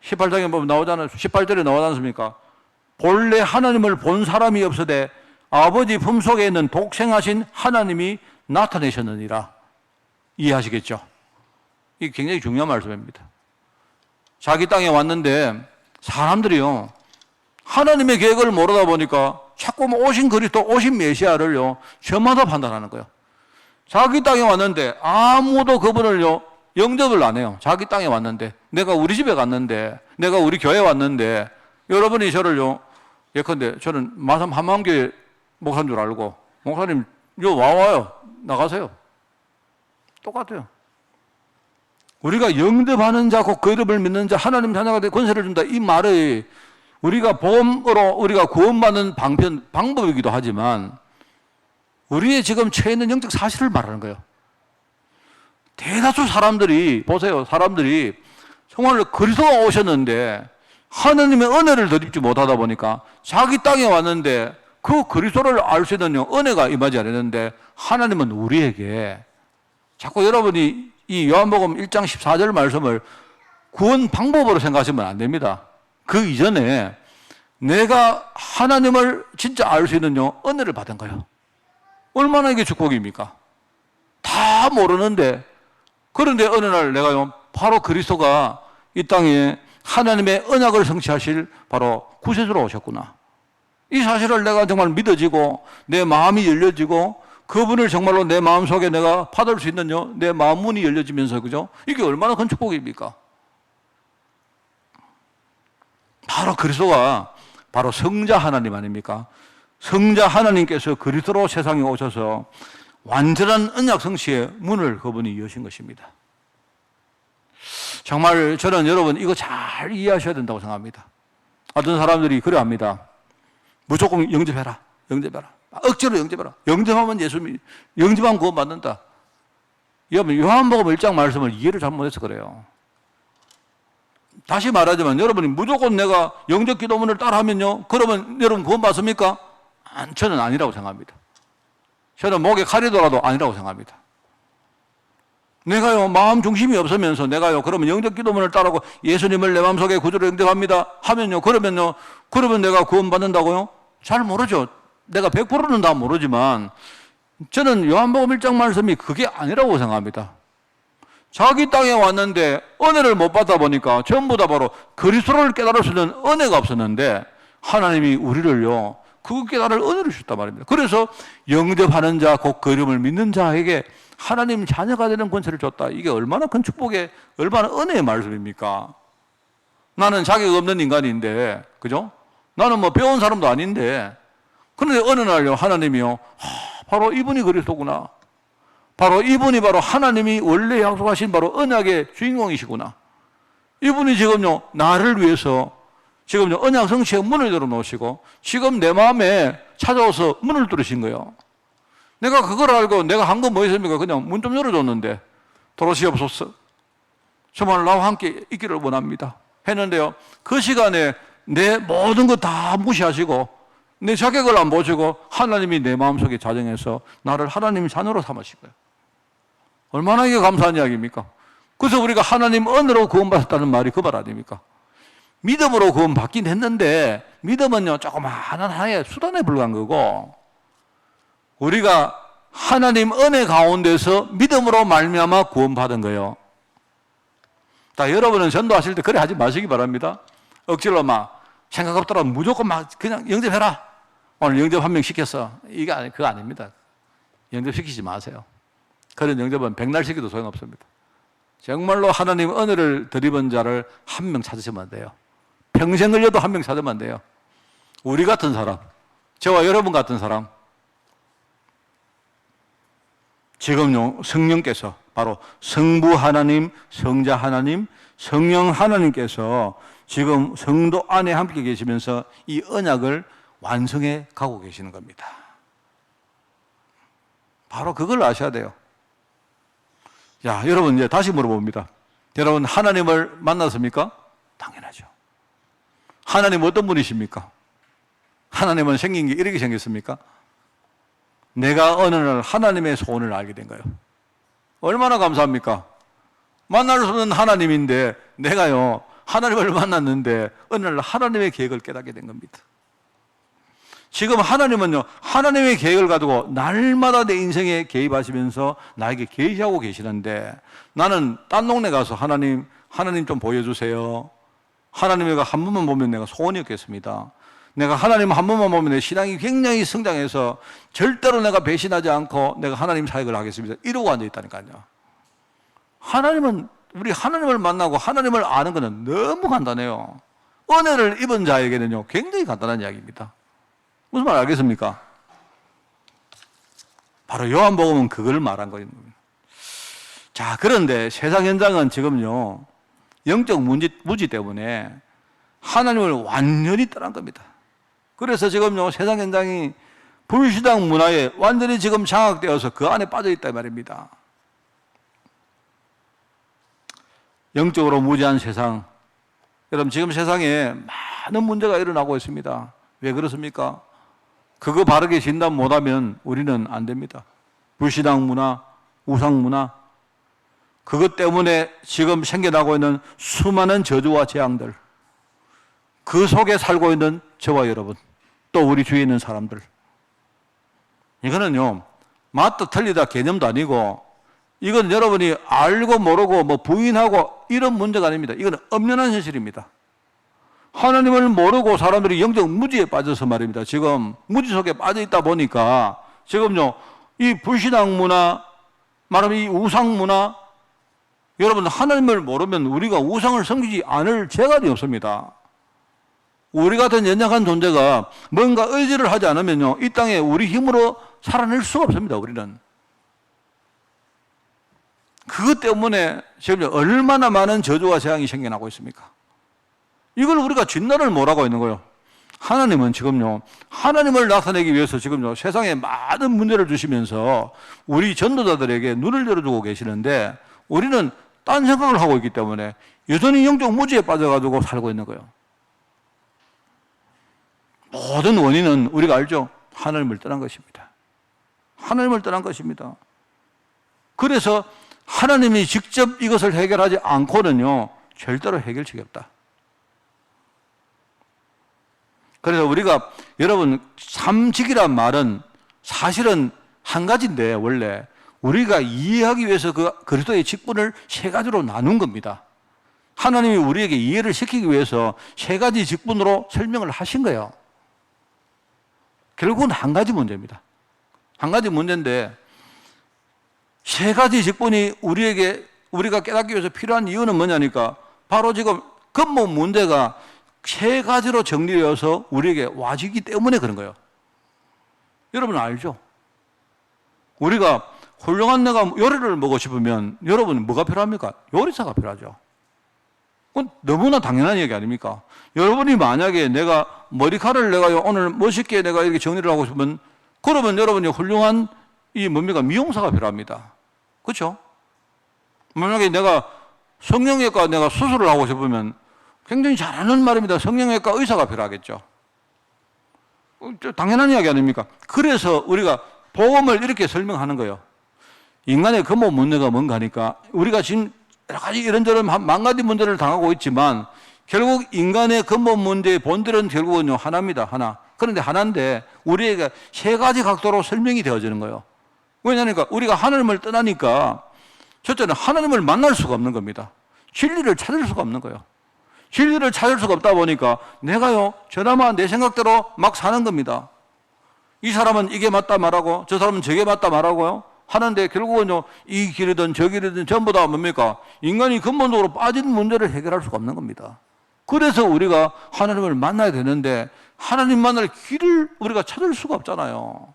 18장에 보면 나오잖아요. 18절에 나오지 않습니까? 본래 하나님을 본 사람이 없으되 아버지 품속에 있는 독생하신 하나님이 나타내셨느니라. 이해하시겠죠? 이게 굉장히 중요한 말씀입니다. 자기 땅에 왔는데 사람들이요, 하나님의 계획을 모르다 보니까 자꾸 오신 그리스도, 오신 메시아를요, 저마다 판단하는 거예요. 자기 땅에 왔는데 아무도 그분을요, 영접을 안 해요. 자기 땅에 왔는데, 내가 우리 집에 갔는데, 내가 우리 교회에 왔는데, 여러분이 저를요, 예컨대 저는 마삼 한마음교회 목사인 줄 알고, 목사님, 와요. 나가세요. 똑같아요. 우리가 영접하는 자, 곧 그 이름을 믿는 자, 하나님 자녀가 되 권세를 준다. 이 말이 우리가 보험으로 우리가 구원받는 방법이기도 하지만 우리의 지금 처해 있는 영적 사실을 말하는 거예요. 대다수 사람들이, 보세요. 사람들이 정말 그리스도가 오셨는데 하나님의 은혜를 덧입지 못하다 보니까 자기 땅에 왔는데 그 그리스도를 알 수 있는 은혜가 임하지 않았는데 하나님은 우리에게 자꾸 여러분이 이 요한복음 1장 14절 말씀을 구원 방법으로 생각하시면 안 됩니다. 그 이전에 내가 하나님을 진짜 알 수 있는 은혜를 받은 거예요. 얼마나 이게 축복입니까? 다 모르는데, 그런데 어느 날 내가요, 바로 그리스도가 이 땅에 하나님의 언약을 성취하실 바로 구세주로 오셨구나. 이 사실을 내가 정말 믿어지고 내 마음이 열려지고 그분을 정말로 내 마음속에 내가 받을 수 있는 내 마음 문이 열려지면서, 그죠? 이게 얼마나 큰 축복입니까? 바로 그리스도가 바로 성자 하나님 아닙니까? 성자 하나님께서 그리스도로 세상에 오셔서 완전한 언약 성취의 문을 그분이 여신 것입니다. 정말 저는 여러분 이거 잘 이해하셔야 된다고 생각합니다. 어떤 사람들이 그래 합니다. 무조건 영접해라. 억지로 영접해라. 영접하면 영접하면 구원 받는다. 여러분 요한복음 1장 말씀을 이해를 잘못해서 그래요. 다시 말하자면 여러분이 무조건 내가 영접 기도문을 따라하면요, 그러면 여러분 구원 받습니까? 저는 아니라고 생각합니다. 저는 목에 칼이 돌아도 아니라고 생각합니다. 내가요 마음 중심이 없으면서 내가요 그러면 영접 기도문을 따라하고 예수님을 내 마음속에 구주로 영접합니다 하면요, 그러면 내가 구원 받는다고요? 잘 모르죠. 내가 100%는 다 모르지만 저는 요한복음 1장 말씀이 그게 아니라고 생각합니다. 자기 땅에 왔는데 은혜를 못 받다 보니까 전부 다 바로 그리스도를 깨달을 수 있는 은혜가 없었는데 하나님이 우리를요 그 깨달을 은혜를 주셨단 말입니다. 그래서 영접하는 자, 곧 그 이름을 믿는 자에게 하나님 자녀가 되는 권세를 줬다. 이게 얼마나 큰 축복의, 얼마나 은혜의 말씀입니까? 나는 자격 없는 인간인데, 그죠? 나는 뭐 배운 사람도 아닌데, 그런데 어느 날요 하나님이요, 바로 이분이 그리스도구나. 바로 이분이 바로 하나님이 원래 약속하신 바로 언약의 주인공이시구나. 이분이 지금요 나를 위해서 지금요 언약 성취의 문을 열어놓으시고 지금 내 마음에 찾아와서 문을 뚫으신 거예요. 내가 그걸 알고 내가 한 건 뭐 있습니까? 그냥 문 좀 열어줬는데 도로시옵소서 정말 나와 함께 있기를 원합니다 했는데요, 그 시간에 내 모든 거 다 무시하시고 내 자격을 안 보시고 하나님이 내 마음속에 자정해서 나를 하나님의 자녀로 삼으신 거예요. 얼마나 이게 감사한 이야기입니까? 그래서 우리가 하나님 은혜로 구원받았다는 말이 그 말 아닙니까? 믿음으로 구원받긴 했는데 믿음은요 조그마한 하나의 수단에 불과한 거고, 우리가 하나님 은혜 가운데서 믿음으로 말미암아 구원받은 거예요. 자, 여러분은 전도하실 때 그래 하지 마시기 바랍니다. 억지로 막 생각 없더라도 무조건 막 그냥 영접해라. 오늘 영접 한 명 시켰어. 이게 그거 아닙니다. 영접시키지 마세요. 그런 영접은 백날 시켜도 소용없습니다. 정말로 하나님 은혜를 드리는 자를 한 명 찾으시면 돼요. 평생 걸려도 한 명 찾으면 돼요. 우리 같은 사람, 저와 여러분 같은 사람. 지금요 성령께서, 바로 성부 하나님, 성자 하나님, 성령 하나님께서 지금 성도 안에 함께 계시면서 이 언약을 완성해 가고 계시는 겁니다. 바로 그걸 아셔야 돼요. 자, 여러분 이제 다시 물어봅니다. 여러분 하나님을 만났습니까? 당연하죠. 하나님 어떤 분이십니까? 하나님은 생긴 게 이렇게 생겼습니까? 내가 어느 날 하나님의 소원을 알게 된 거예요. 얼마나 감사합니까? 만날 수 없는 하나님인데 내가요 하나님을 만났는데 어느 날 하나님의 계획을 깨닫게 된 겁니다. 지금 하나님은요 하나님의 계획을 가지고 날마다 내 인생에 개입하시면서 나에게 계시하고 계시는데, 나는 딴 동네 가서 하나님 좀 보여주세요. 하나님과 한 번만 보면 내가 소원이 없겠습니다. 내가 하나님 한 번만 보면 내 신앙이 굉장히 성장해서 절대로 내가 배신하지 않고 내가 하나님 사역을 하겠습니다. 이러고 앉아있다니까요. 하나님은, 우리 하나님을 만나고 하나님을 아는 것은 너무 간단해요. 은혜를 입은 자에게는요 굉장히 간단한 이야기입니다. 무슨 말 알겠습니까? 바로 요한복음은 그걸 말한 거예요. 자, 그런데 세상 현장은 지금요 영적 무지 때문에 하나님을 완전히 떠난 겁니다. 그래서 지금요 세상 현장이 불신앙 문화에 완전히 지금 장악되어서 그 안에 빠져 있다 말입니다. 영적으로 무지한 세상. 여러분 지금 세상에 많은 문제가 일어나고 있습니다. 왜 그렇습니까? 그거 바르게 진단 못하면 우리는 안 됩니다. 불신앙 문화, 우상 문화, 그것 때문에 지금 생겨나고 있는 수많은 저주와 재앙들, 그 속에 살고 있는 저와 여러분, 또 우리 주위에 있는 사람들, 이거는요 맞다 틀리다 개념도 아니고, 이건 여러분이 알고 모르고 뭐 부인하고 이런 문제가 아닙니다. 이건 엄연한 현실입니다. 하나님을 모르고 사람들이 영적 무지에 빠져서 말입니다. 지금 무지 속에 빠져 있다 보니까 지금요 이 불신앙 문화, 말하면 이 우상 문화, 여러분 하나님을 모르면 우리가 우상을 섬기지 않을 재간이 없습니다. 우리 같은 연약한 존재가 뭔가 의지를 하지 않으면요 이 땅에 우리 힘으로 살아낼 수가 없습니다. 우리는. 그것 때문에 지금 얼마나 많은 저주와 재앙이 생겨나고 있습니까? 이걸 우리가 진단을 못하고 있는 거예요. 하나님은 지금요 하나님을 나타내기 위해서 지금요 세상에 많은 문제를 주시면서 우리 전도자들에게 눈을 열어주고 계시는데, 우리는 딴 생각을 하고 있기 때문에 여전히 영적 무지에 빠져가지고 살고 있는 거예요. 모든 원인은 우리가 알죠. 하나님을 떠난 것입니다. 하나님을 떠난 것입니다. 그래서 하나님이 직접 이것을 해결하지 않고는요 절대로 해결책이 없다. 그래서 우리가, 여러분 삼직이란 말은 사실은 한 가지인데, 원래 우리가 이해하기 위해서 그 그리스도의 직분을 세 가지로 나눈 겁니다. 하나님이 우리에게 이해를 시키기 위해서 세 가지 직분으로 설명을 하신 거예요. 결국은 한 가지 문제입니다. 한 가지 문제인데, 세 가지 직분이 우리가 깨닫기 위해서 필요한 이유는 뭐냐니까, 바로 지금 근본 문제가 세 가지로 정리되어서 우리에게 와지기 때문에 그런 거예요. 여러분 알죠? 우리가 훌륭한 내가 요리를 먹고 싶으면 여러분 뭐가 필요합니까? 요리사가 필요하죠. 그건 너무나 당연한 얘기 아닙니까? 여러분이 만약에 내가 머리카락을 내가 오늘 멋있게 내가 이렇게 정리를 하고 싶으면, 그러면 여러분이 훌륭한 미용사가 필요합니다. 그렇죠? 만약에 내가 성형외과 내가 수술을 하고 싶으면 굉장히 잘하는 말입니다. 성형외과 의사가 필요하겠죠. 당연한 이야기 아닙니까? 그래서 우리가 복음을 이렇게 설명하는 거예요. 인간의 근본 문제가 뭔가 하니까, 우리가 지금 여러 가지 이런저런 만 가지 문제를 당하고 있지만 결국 인간의 근본 문제의 본질은 결국은요 하나입니다. 하나. 그런데 하나인데 우리에게 세 가지 각도로 설명이 되어지는 거예요. 왜냐하니까 우리가 하나님을 떠나니까 첫째는 하나님을 만날 수가 없는 겁니다. 진리를 찾을 수가 없는 거예요. 진리를 찾을 수가 없다 보니까 내가요 저나마 내 생각대로 막 사는 겁니다. 이 사람은 이게 맞다 말하고 저 사람은 저게 맞다 말하고요 하는데 결국은요 이 길이든 저 길이든 전부 다 뭡니까? 인간이 근본적으로 빠진 문제를 해결할 수가 없는 겁니다. 그래서 우리가 하나님을 만나야 되는데 하나님 만날 길을 우리가 찾을 수가 없잖아요.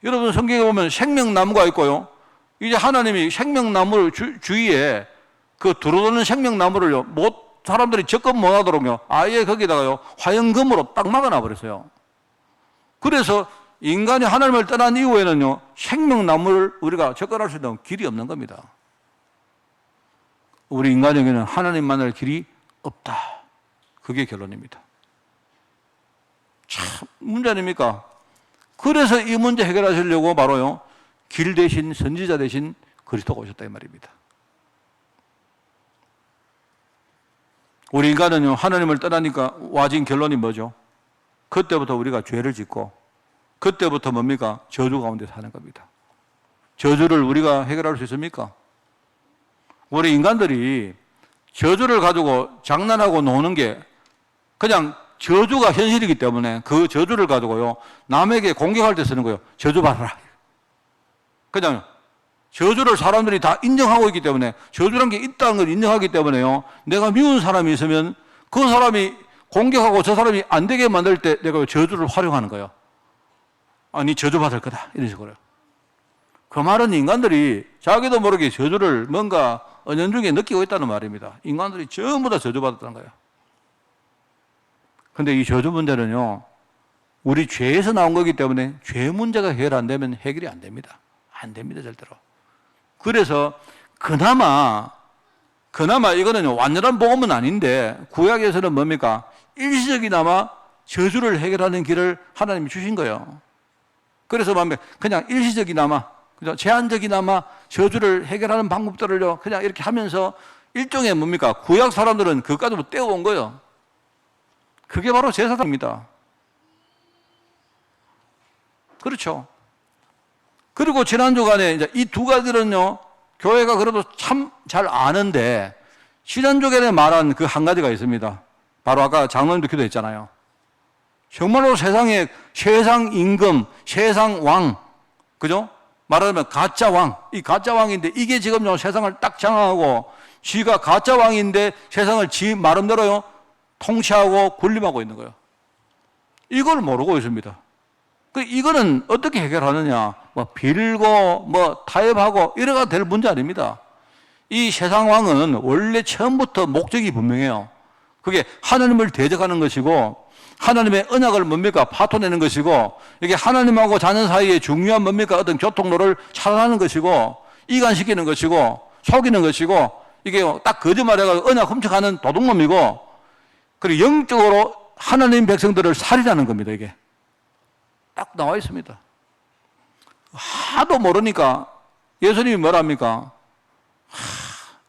여러분 성경에 보면 생명나무가 있고요. 이제 하나님이 생명나무를 주위에 그 들어오는 생명나무를요 사람들이 접근 못하도록요 아예 거기다가요 화영금으로 딱 막아놔 버렸어요. 그래서 인간이 하나님을 떠난 이후에는요 생명나무를 우리가 접근할 수 있는 길이 없는 겁니다. 우리 인간에게는 하나님 만날 길이 없다. 그게 결론입니다. 참 문제 아닙니까? 그래서 이 문제 해결하시려고 바로요 길 대신 선지자 대신 그리스도가 오셨다 이 말입니다. 우리 인간은요 하나님을 떠나니까 와진 결론이 뭐죠? 그때부터 우리가 죄를 짓고 그때부터 뭡니까? 저주 가운데 사는 겁니다. 저주를 우리가 해결할 수 있습니까? 우리 인간들이 저주를 가지고 장난하고 노는 게 그냥 저주가 현실이기 때문에 그 저주를 가지고요 남에게 공격할 때 쓰는 거예요. 저주 받아라. 그냥 저주를 사람들이 다 인정하고 있기 때문에 저주란 게 있다는 걸 인정하기 때문에요 내가 미운 사람이 있으면 그 사람이 공격하고 저 사람이 안 되게 만들 때 내가 저주를 활용하는 거예요. 아니 저주받을 거다 이런 식으로요. 그 말은 인간들이 자기도 모르게 저주를 뭔가 은연중에 느끼고 있다는 말입니다. 인간들이 전부 다 저주받았다는 거예요. 그런데 이 저주 문제는요 우리 죄에서 나온 거기 때문에 죄 문제가 해결 안 되면 해결이 안 됩니다. 안 됩니다 절대로. 그래서 그나마 이거는 완전한 복음은 아닌데 구약에서는 뭡니까? 일시적이나마 저주를 해결하는 길을 하나님이 주신 거예요. 그래서 그냥 일시적이나마 제한적이나마 저주를 해결하는 방법들을요 그냥 이렇게 하면서 일종의 뭡니까? 구약 사람들은 그것까지 떼어온 거예요. 그게 바로 제사입니다. 그렇죠. 그리고 지난 주간에 이제 이 두 가지는요 교회가 그래도 참 잘 아는데 지난 주간에 말한 그 한 가지가 있습니다. 바로 아까 장로님도 기도했잖아요. 정말로 세상에 세상 임금, 세상 왕, 그죠? 말하자면 가짜 왕, 이 가짜 왕인데 이게 지금요 세상을 딱 장악하고 지가 가짜 왕인데 세상을 지 마음대로요 통치하고 군림하고 있는 거예요. 이걸 모르고 있습니다. 이거는 어떻게 해결하느냐? 빌고 타협하고 이래가 될 문제 아닙니다. 이 세상 왕은 원래 처음부터 목적이 분명해요. 그게 하나님을 대적하는 것이고 하나님의 언약을 뭡니까? 파토내는 것이고 이게 하나님하고 자녀 사이에 중요한 뭡니까? 어떤 교통로를 차단하는 것이고 이간시키는 것이고 속이는 것이고 이게 딱 거짓말해가지고 언약 훔쳐가는 도둑놈이고 그리고 영적으로 하나님 백성들을 살이라는 겁니다. 이게 딱 나와 있습니다. 하도 모르니까 예수님이 뭐랍니까?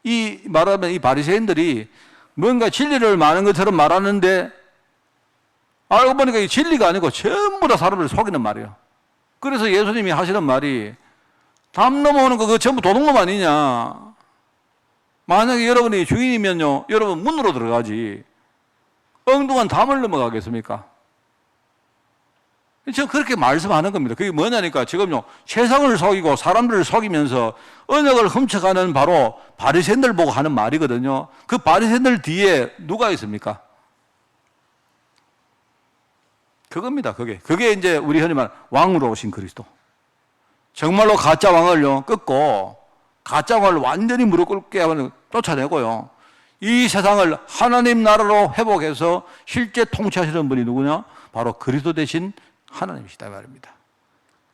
이 말하면 이 바리새인들이 뭔가 진리를 말하는 것처럼 말하는데 알고 보니까 이 진리가 아니고 전부 다 사람을 속이는 말이에요. 그래서 예수님이 하시는 말이 담 넘어오는 거 그거 전부 도둑놈 아니냐. 만약에 여러분이 주인이면요 여러분 문으로 들어가지 엉뚱한 담을 넘어가겠습니까? 저 그렇게 말씀하는 겁니다. 그게 뭐냐니까 지금요 세상을 속이고 사람들을 속이면서 언약을 훔쳐가는 바로 바리새인들 보고 하는 말이거든요. 그 바리새인들 뒤에 누가 있습니까? 그겁니다. 그게 이제 우리 흔히 말 왕으로 오신 그리스도. 정말로 가짜 왕을요 끊고 가짜 왕을 완전히 무릎 꿇게 하면 쫓아내고요. 이 세상을 하나님 나라로 회복해서 실제 통치하시는 분이 누구냐? 바로 그리스도 대신 하나님이시다 말입니다.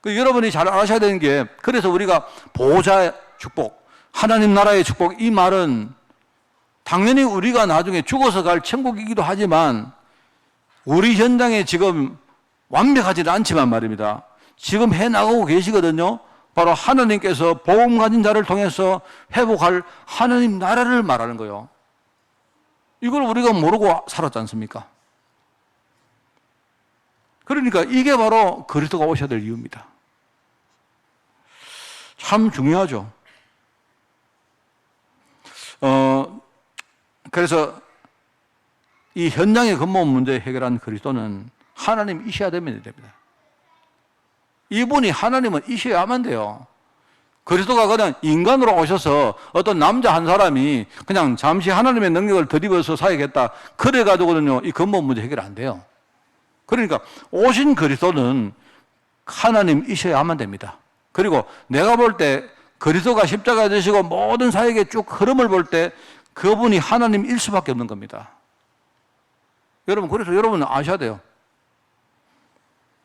여러분이 잘 아셔야 되는 게 그래서 우리가 보호자의 축복, 하나님 나라의 축복 이 말은 당연히 우리가 나중에 죽어서 갈 천국이기도 하지만 우리 현장에 지금 완벽하지는 않지만 말입니다. 지금 해나가고 계시거든요. 바로 하나님께서 복음 가진 자를 통해서 회복할 하나님 나라를 말하는 거예요. 이걸 우리가 모르고 살았지 않습니까? 그러니까 이게 바로 그리스도가 오셔야 될 이유입니다. 참 중요하죠. 그래서 이 현장의 근본 문제 해결한 그리스도는 하나님이셔야 됩니다. 이분이 하나님은 이셔야만 돼요. 그리스도가 그냥 인간으로 오셔서 어떤 남자 한 사람이 그냥 잠시 하나님의 능력을 덧입어서 사역했다. 그래가지고는요, 이 근본 문제 해결 안 돼요. 그러니까 오신 그리스도는 하나님이셔야만 됩니다. 그리고 내가 볼 때 그리스도가 십자가 되시고 모든 사역의 쭉 흐름을 볼 때 그분이 하나님일 수밖에 없는 겁니다. 여러분, 그래서 여러분은 아셔야 돼요.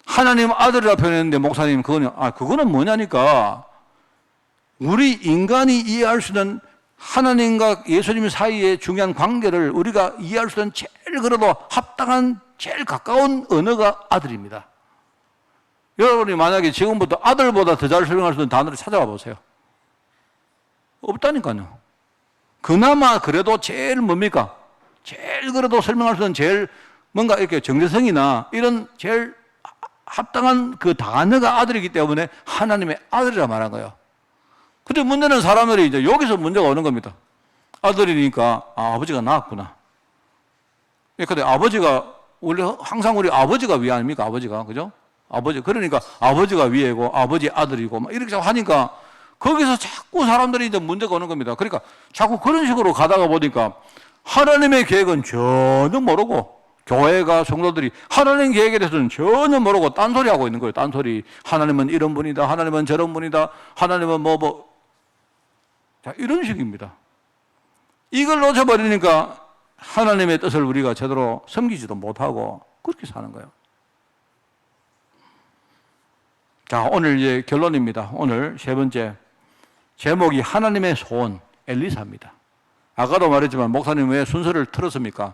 하나님 아들이라 표현했는데 목사님 그거는 뭐냐니까 우리 인간이 이해할 수 있는 하나님과 예수님 사이의 중요한 관계를 우리가 이해할 수 있는 제일 그래도 합당한 제일 가까운 언어가 아들입니다. 여러분이 만약에 지금부터 아들보다 더 잘 설명할 수 있는 단어를 찾아와 보세요. 없다니까요. 그나마 그래도 제일 뭡니까? 제일 그래도 설명할 수 있는 제일 뭔가 이렇게 정체성이나 이런 제일 합당한 그 단어가 아들이기 때문에 하나님의 아들이라 말한 거예요. 근데 문제는 사람들이 이제 여기서 문제가 오는 겁니다. 아들이니까 아버지가 낳았구나. 근데 아버지가 원래 항상 우리 아버지가 위 아닙니까? 아버지가 그죠? 아버지 그러니까 아버지가 위에고 아버지 아들이고 막 이렇게 하니까 거기서 자꾸 사람들이 이제 문제가 오는 겁니다. 그러니까 자꾸 그런 식으로 가다가 보니까 하나님의 계획은 전혀 모르고 교회가 성도들이 하나님 계획에 대해서는 전혀 모르고 딴소리하고 있는 거예요. 딴소리. 하나님은 이런 분이다. 하나님은 저런 분이다. 하나님은 자, 이런 식입니다. 이걸 놓쳐버리니까 하나님의 뜻을 우리가 제대로 섬기지도 못하고 그렇게 사는 거예요. 자, 오늘 이제 결론입니다. 오늘 세 번째 제목이 하나님의 소원 엘리사입니다. 아까도 말했지만 목사님 왜 순서를 틀었습니까?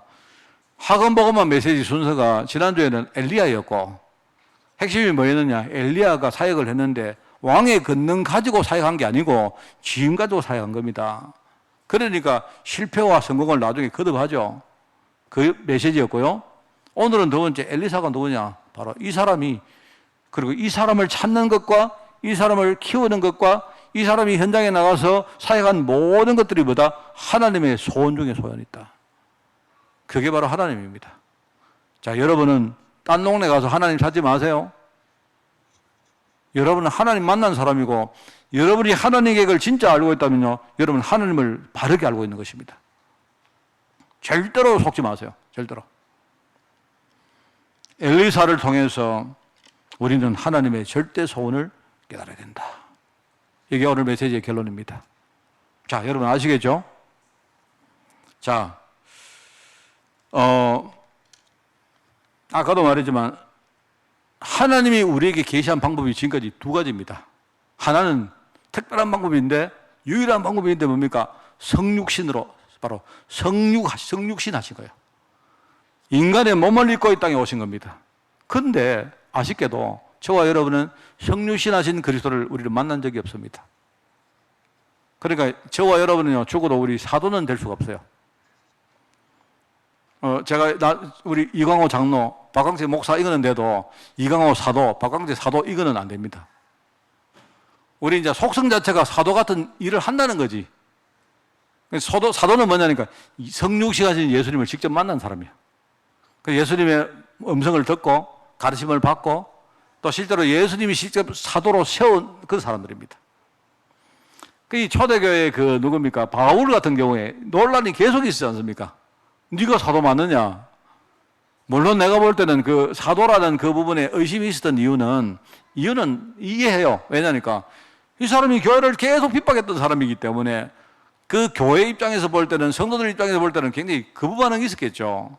학원복음만 메시지 순서가 지난주에는 엘리야였고 핵심이 뭐였느냐? 엘리야가 사역을 했는데 왕의 권능 가지고 사역한 게 아니고 지금 가지고 사역한 겁니다. 그러니까 실패와 성공을 나중에 거듭하죠. 그 메시지였고요. 오늘은 두 번째 엘리사가 누구냐? 바로 이 사람이 그리고 이 사람을 찾는 것과 이 사람을 키우는 것과 이 사람이 현장에 나가서 사역한 모든 것들이 뭐다? 하나님의 소원 중에 소원이 있다. 그게 바로 하나님입니다. 자, 여러분은 딴 동네 가서 하나님 찾지 마세요. 여러분은 하나님 만난 사람이고 여러분이 하나님 계획을 진짜 알고 있다면요, 여러분은 하나님을 바르게 알고 있는 것입니다. 절대로 속지 마세요. 절대로. 엘리사를 통해서 우리는 하나님의 절대 소원을 깨달아야 된다. 이게 오늘 메시지의 결론입니다. 자, 여러분 아시겠죠? 자, 아까도 말했지만 하나님이 우리에게 계시한 방법이 지금까지 두 가지입니다. 하나는 특별한 방법인데 유일한 방법인데 뭡니까? 성육신으로 바로 성육신 하신 거예요. 인간의 몸을 입고 이 땅에 오신 겁니다. 그런데 아쉽게도 저와 여러분은 성육신 하신 그리스도를 우리를 만난 적이 없습니다. 그러니까 저와 여러분은요, 죽어도 우리 사도는 될 수가 없어요. 우리 이광호 장로, 박광재 목사 이거는데도 이광호 사도, 박광재 사도 이거는 안 됩니다. 우리 이제 속성 자체가 사도 같은 일을 한다는 거지. 사도는 뭐냐니까 성육신 하신 예수님을 직접 만난 사람이야. 그 예수님의 음성을 듣고 가르침을 받고 또 실제로 예수님이 직접 사도로 세운 그 사람들입니다. 이 초대교회 누굽니까? 바울 같은 경우에 논란이 계속 있지 않습니까? 네가 사도 맞느냐? 물론 내가 볼 때는 그 사도라는 그 부분에 의심이 있었던 이유는 이해해요. 왜냐니까 이 사람이 교회를 계속 핍박했던 사람이기 때문에 그 교회 입장에서 볼 때는, 성도들 입장에서 볼 때는 굉장히 거부반응이 있었겠죠.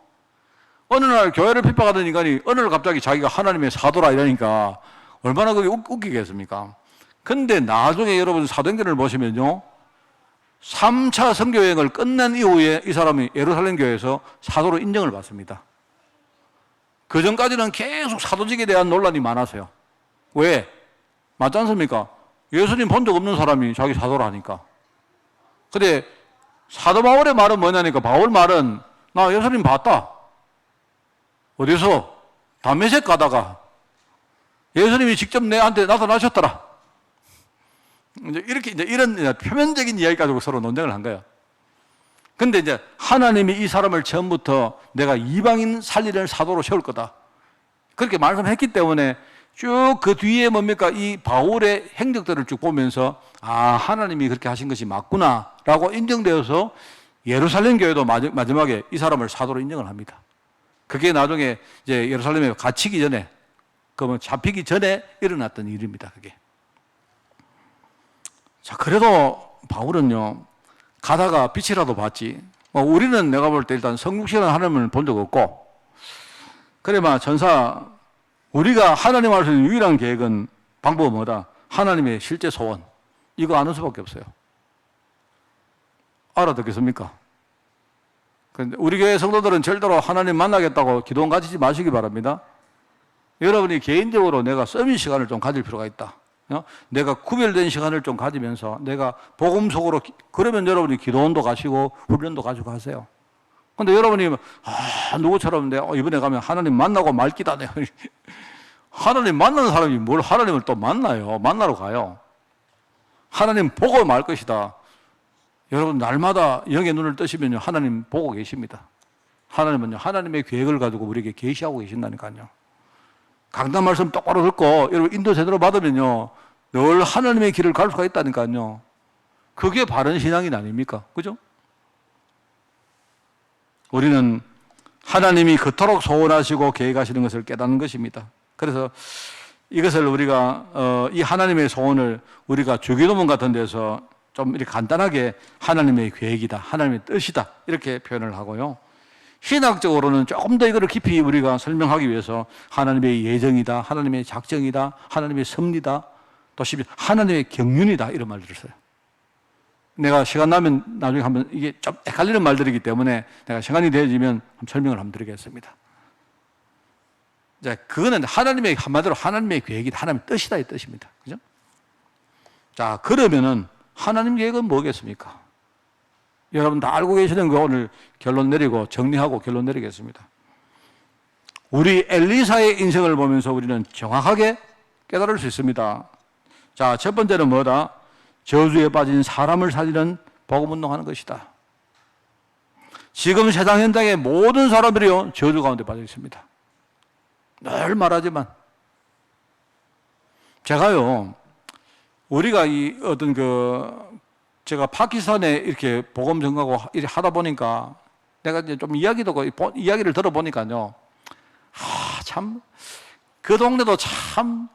어느 날 교회를 핍박하던 인간이 어느 날 갑자기 자기가 하나님의 사도라 이러니까 얼마나 그게 웃기겠습니까? 근데 나중에 여러분 사도행전을 보시면요, 3차 선교여행을 끝낸 이후에 이 사람이 예루살렘 교회에서 사도로 인정을 받습니다. 그 전까지는 계속 사도직에 대한 논란이 많았어요. 왜? 맞지 않습니까? 예수님 본 적 없는 사람이 자기 사도를 하니까. 근데 사도 바울의 말은 뭐냐니까, 바울 말은 나 예수님 봤다. 어디서? 다메섹 가다가 예수님이 직접 내한테 나타나셨더라. 이제 이런 표면적인 이야기 가지고 서로 논쟁을 한 거예요. 근데 이제 하나님이 이 사람을 처음부터 내가 이방인 살리는 사도로 세울 거다, 그렇게 말씀했기 때문에 쭉 그 뒤에 뭡니까? 이 바울의 행적들을 쭉 보면서 하나님이 그렇게 하신 것이 맞구나 라고 인정되어서 예루살렘 교회도 마지막에 이 사람을 사도로 인정을 합니다. 그게 나중에 이제 예루살렘에 갇히기 전에, 그러면 잡히기 전에 일어났던 일입니다. 그게. 자, 그래도 바울은요, 가다가 빛이라도 봤지. 우리는 내가 볼 때 일단 성육신한 하나님을 본 적 없고, 그래 전사, 우리가 하나님 알 수 있는 유일한 계획은, 방법은 뭐다? 하나님의 실제 소원. 이거 아는 수밖에 없어요. 알아듣겠습니까? 그런데 우리 교회 성도들은 절대로 하나님 만나겠다고 기도원 가지지 마시기 바랍니다. 여러분이 개인적으로 내가 서밋 시간을 좀 가질 필요가 있다. 내가 구별된 시간을 좀 가지면서 내가 복음 속으로, 그러면 여러분이 기도원도 가시고 훈련도 가지고 하세요. 근데 여러분이 누구처럼 이번에 가면 하나님 만나고 말 기다. 하나님 만나는 사람이 뭘 하나님을 또 만나요? 만나러 가요. 하나님 보고 말 것이다. 여러분 날마다 영의 눈을 뜨시면요, 하나님 보고 계십니다. 하나님은요, 하나님의 계획을 가지고 우리에게 계시하고 계신다니까요. 강단 말씀 똑바로 듣고 여러분 인도 제대로 받으면요, 늘 하나님의 길을 갈 수가 있다니까요. 그게 바른 신앙인 아닙니까? 그죠? 우리는 하나님이 그토록 소원하시고 계획하시는 것을 깨닫는 것입니다. 그래서 이것을 우리가 이 하나님의 소원을 우리가 주기도문 같은 데서 좀 이렇게 간단하게 하나님의 계획이다, 하나님의 뜻이다, 이렇게 표현을 하고요. 신학적으로는 조금 더 이거를 깊이 우리가 설명하기 위해서 하나님의 예정이다, 하나님의 작정이다, 하나님의 섭리다, 또 하나님의 경륜이다, 이런 말들을 써요. 내가 시간 나면 나중에 한번, 이게 좀 헷갈리는 말들이기 때문에 내가 시간이 되어지면 한번 설명을 한번 드리겠습니다. 자, 그거는 한마디로 하나님의 계획이다, 하나님의 뜻이다, 이 뜻입니다. 그죠? 자, 그러면은 하나님 계획은 뭐겠습니까? 여러분 다 알고 계시는 거 오늘 결론 내리고 정리하고 결론 내리겠습니다. 우리 엘리사의 인생을 보면서 우리는 정확하게 깨달을 수 있습니다. 자, 첫 번째는 뭐다? 저주에 빠진 사람을 살리는 복음운동하는 것이다. 지금 세상 현장의 모든 사람들이요, 저주 가운데 빠져 있습니다. 늘 말하지만 제가요, 우리가 제가 파키스탄에 이렇게 복음 전가고 이렇게 하다 보니까 내가 이제 좀 이야기를 들어보니까요, 그 동네도 참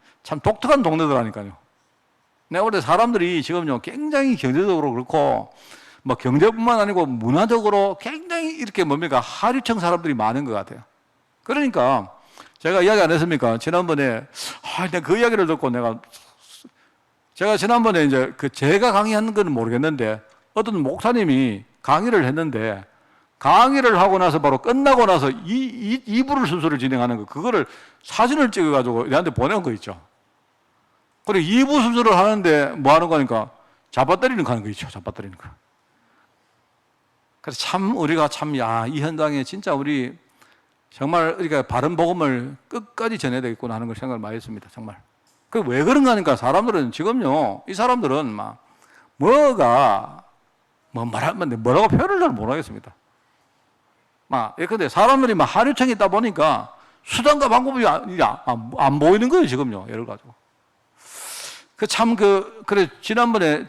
독특한 동네더라니까요. 내가 볼 때 사람들이 지금요, 굉장히 경제적으로 그렇고, 경제뿐만 아니고 문화적으로 굉장히 이렇게 하류층 사람들이 많은 것 같아요. 그러니까 제가 이야기 안 했습니까? 지난번에, 내가 그 이야기를 듣고 제가 지난번에 이제 제가 강의한 건 모르겠는데 어떤 목사님이 강의를 했는데, 강의를 하고 나서 바로 끝나고 나서 2부를 순서를 진행하는 거, 그거를 사진을 찍어가지고 얘한테 보낸 거 있죠. 그리고 2부 순서를 하는데 뭐 하는 거니까 잡아뜨리는 거 하는 거 있죠. 잡아뜨리는 거. 그래서 우리가 이 현장에 진짜 우리 정말 우리가 바른 복음을 끝까지 전해야 되겠구나 하는 걸 생각을 많이 했습니다. 정말. 왜 그런가 하니까 사람들은 지금요, 이 사람들은 뭐라고 표현을 잘 못하겠습니다. 근데 사람들이 하류층에 있다 보니까 수단과 방법이 안 보이는 거예요, 지금요, 예를 가지고.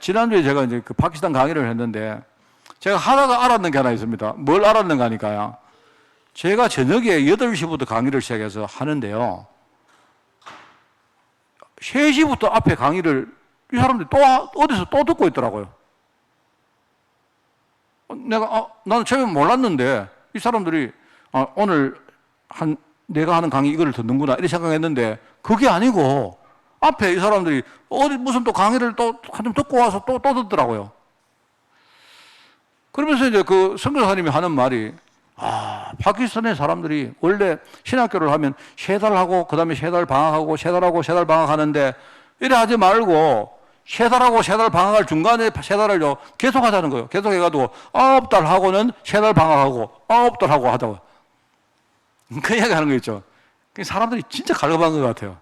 지난주에 제가 이제 파키스탄 강의를 했는데, 제가 하다가 알았는 게 하나 있습니다. 뭘 알았는가 하니까요, 제가 저녁에 8시부터 강의를 시작해서 하는데요, 3시부터 앞에 강의를 이 사람들이 어디서 또 듣고 있더라고요. 나는 처음에 몰랐는데, 이 사람들이, 오늘 내가 하는 강의 이거를 듣는구나, 이렇게 생각했는데, 그게 아니고, 앞에 이 사람들이 무슨 또 강의를 좀 듣고 와서 또 듣더라고요. 그러면서 이제 그 선교사님이 하는 말이, 파키스탄의 사람들이 원래 신학교를 하면 3달 하고, 그 다음에 3달 방학하고, 3달 하고, 3달 방학하는데, 이래 하지 말고, 세 달하고 세 달 방학할 중간에 세 달을요 계속 하자는 거예요. 계속 해가지고 9달 하고는 세 달 방학하고 9달 하고 하자고. 그 이야기 하는 거 있죠. 사람들이 진짜 갈급한 것 같아요.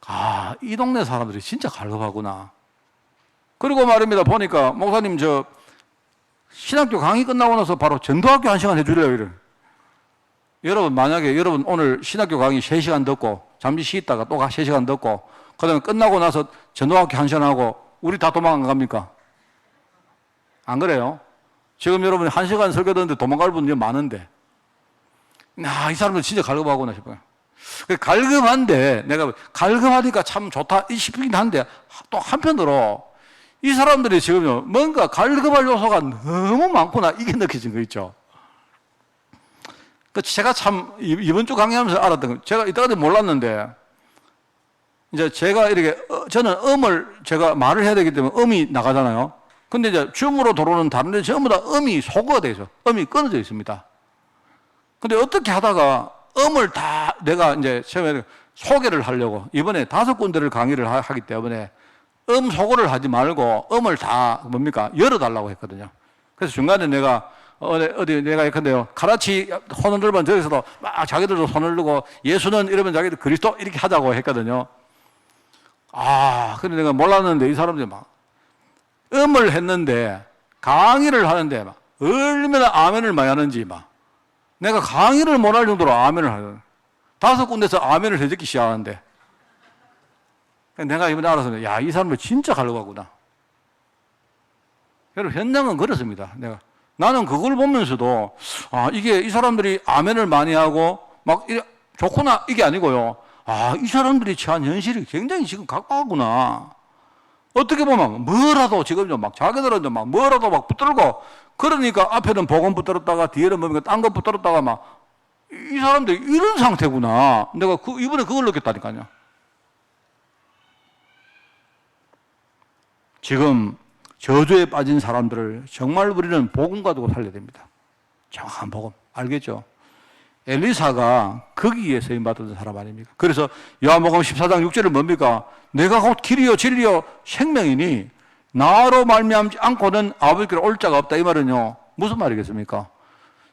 아, 이 동네 사람들이 진짜 갈급하구나. 그리고 말입니다. 보니까 목사님 저 신학교 강의 끝나고 나서 바로 전도학교 1시간 해주래요. 이래. 여러분 만약에 여러분 오늘 신학교 강의 3시간 듣고 잠시 쉬다가 또 3시간 듣고 그 다음에 끝나고 나서 전도학교 1시간 하고 우리 다 도망 안 갑니까? 안 그래요? 지금 여러분이 1시간 설교 듣는데 도망갈 분들이 많은데 이 사람들 진짜 갈급하구나 싶어요. 갈급한데 내가 갈급하니까 참 좋다 싶긴 한데 또 한편으로 이 사람들이 지금요 뭔가 갈급할 요소가 너무 많구나 이게 느껴진 거 있죠. 제가 참 이번 주 강의하면서 알았던 거 제가 이때까지 몰랐는데 이제 제가 이렇게 저는 제가 말을 해야 되기 때문에 음이 나가잖아요. 근데 이제 줌으로 들어오는 다른 데 전부 다 음이 소거가 돼 있어. 음이 끊어져 있습니다. 근데 어떻게 하다가 음을 다 내가 이제 처음에 소개를 하려고 이번에 5군데를 강의를 하기 때문에 소거를 하지 말고 음을 다 뭡니까 열어달라고 했거든요. 그래서 중간에 내가 어디 내가 예컨대요 카라치 손을 들면 저기서도 막 자기들도 손을 들고 예수는 이러면 자기들 그리스도 이렇게 하자고 했거든요. 근데 내가 몰랐는데 이 사람들이 막 음을 했는데 강의를 하는데 막 얼마나 아멘을 많이 하는지 막 내가 강의를 못 할 정도로 아멘을 하거든. 5군데서 아멘을 해듣기 시작하는데 내가 이번에 알아서 야, 이 사람들 진짜 갈급하구나. 여러분 현장은 그렇습니다. 나는 그걸 보면서도 이게 이 사람들이 아멘을 많이 하고 막 좋구나 이게 아니고요. 이 사람들이 처한 현실이 굉장히 지금 각박하구나. 어떻게 보면 뭐라도 지금요 막 자기들은 막 뭐라도 막 붙들고 그러니까 앞에는 복음 붙들었다가 뒤에는 뭡니까 딴 거 붙들었다가 막 이 사람들이 이런 상태구나. 내가 이번에 그걸 느꼈다니까요. 지금 저주에 빠진 사람들을 정말 우리는 복음 가지고 살려야 됩니다. 정확한 복음. 알겠죠? 엘리사가 거기에 쓰임받았던 사람 아닙니까? 그래서 요한복음 14장 6절은 뭡니까? 내가 곧 길이요 진리요 생명이니 나로 말미암지 않고는 아버지께로 올 자가 없다. 이 말은요 무슨 말이겠습니까?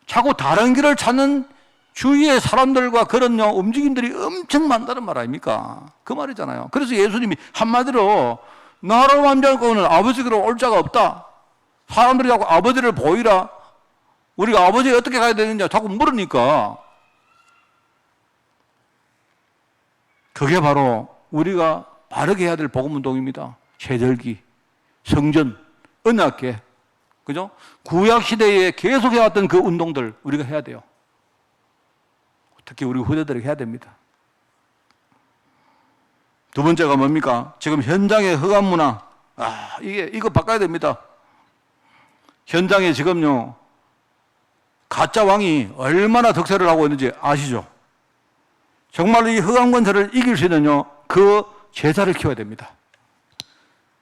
자꾸 다른 길을 찾는 주위의 사람들과 그런 움직임들이 엄청 많다는 말 아닙니까? 그 말이잖아요. 그래서 예수님이 한마디로 나로 말미암지 않고는 아버지께로 올 자가 없다. 사람들이 자꾸 아버지를 보이라. 우리가 아버지가 어떻게 가야 되느냐 자꾸 물으니까 그게 바로 우리가 바르게 해야 될 복음운동입니다. 세절기, 성전, 언약궤, 그죠? 구약 시대에 계속 해왔던 그 운동들 우리가 해야 돼요. 특히 우리 후대들이 해야 됩니다. 두 번째가 뭡니까? 지금 현장의 흑암 문화. 이거 바꿔야 됩니다. 현장에 지금요, 가짜 왕이 얼마나 득세를 하고 있는지 아시죠? 정말로 이 흑암 권세를 이길 수 있는요, 그 제자를 키워야 됩니다.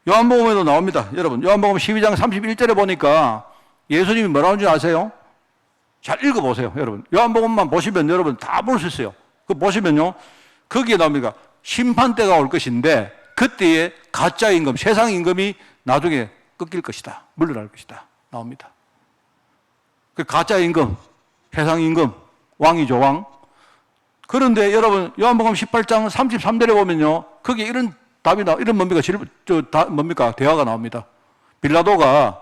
요한복음에도 나옵니다. 여러분, 요한복음 12장 31절에 보니까 예수님이 뭐라고 하는지 아세요? 잘 읽어보세요, 여러분. 요한복음만 보시면 여러분 다 볼 수 있어요. 그거 보시면요, 거기에 나옵니다. 심판 때가 올 것인데 그때에 가짜 임금, 세상 임금이 나중에 꺾일 것이다. 물러날 것이다. 나옵니다. 그 가짜 임금, 세상 임금, 왕이죠, 왕. 그런데 여러분, 요한복음 18장 33절에 보면요, 거기에 이런 답이 이런 뭡니까? 대화가 나옵니다. 빌라도가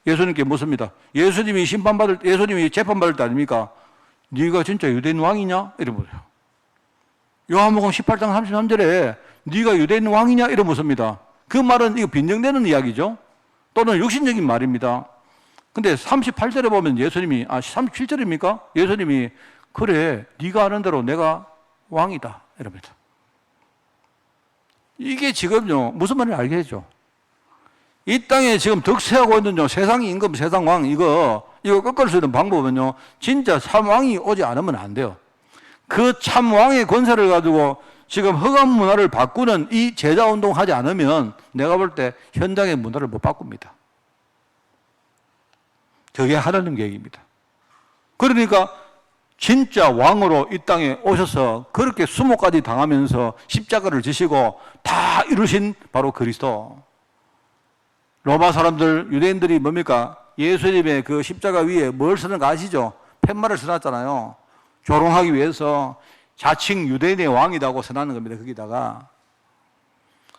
예수님께 묻습니다. 예수님이 재판받을 때 아닙니까? 네가 진짜 유대인 왕이냐? 이러면서요. 요한복음 18장 33절에 네가 유대인 왕이냐? 이러 묻습니다. 그 말은 이거 빈정되는 이야기죠. 또는 육신적인 말입니다. 근데 38절에 보면 예수님이 37절입니까? 예수님이 그래 네가 아는 대로 내가 왕이다 이럽니다. 이게 지금요 무슨 말인지 알겠죠? 이 땅에 지금 득세하고 있는 세상 임금, 세상 왕 이거 꺾을 수 있는 방법은요 진짜 참 왕이 오지 않으면 안 돼요. 그 참 왕의 권세를 가지고 지금 흑암 문화를 바꾸는 이 제자 운동 하지 않으면 내가 볼 때 현장의 문화를 못 바꿉니다. 그게 하나님 계획입니다. 그러니까 진짜 왕으로 이 땅에 오셔서 그렇게 수모까지 당하면서 십자가를 지시고 다 이루신 바로 그리스도. 로마 사람들, 유대인들이 뭡니까? 예수님의 그 십자가 위에 뭘 쓰는가 아시죠? 팻말을 써놨잖아요. 조롱하기 위해서 자칭 유대인의 왕이라고 써놨는 겁니다. 거기다가.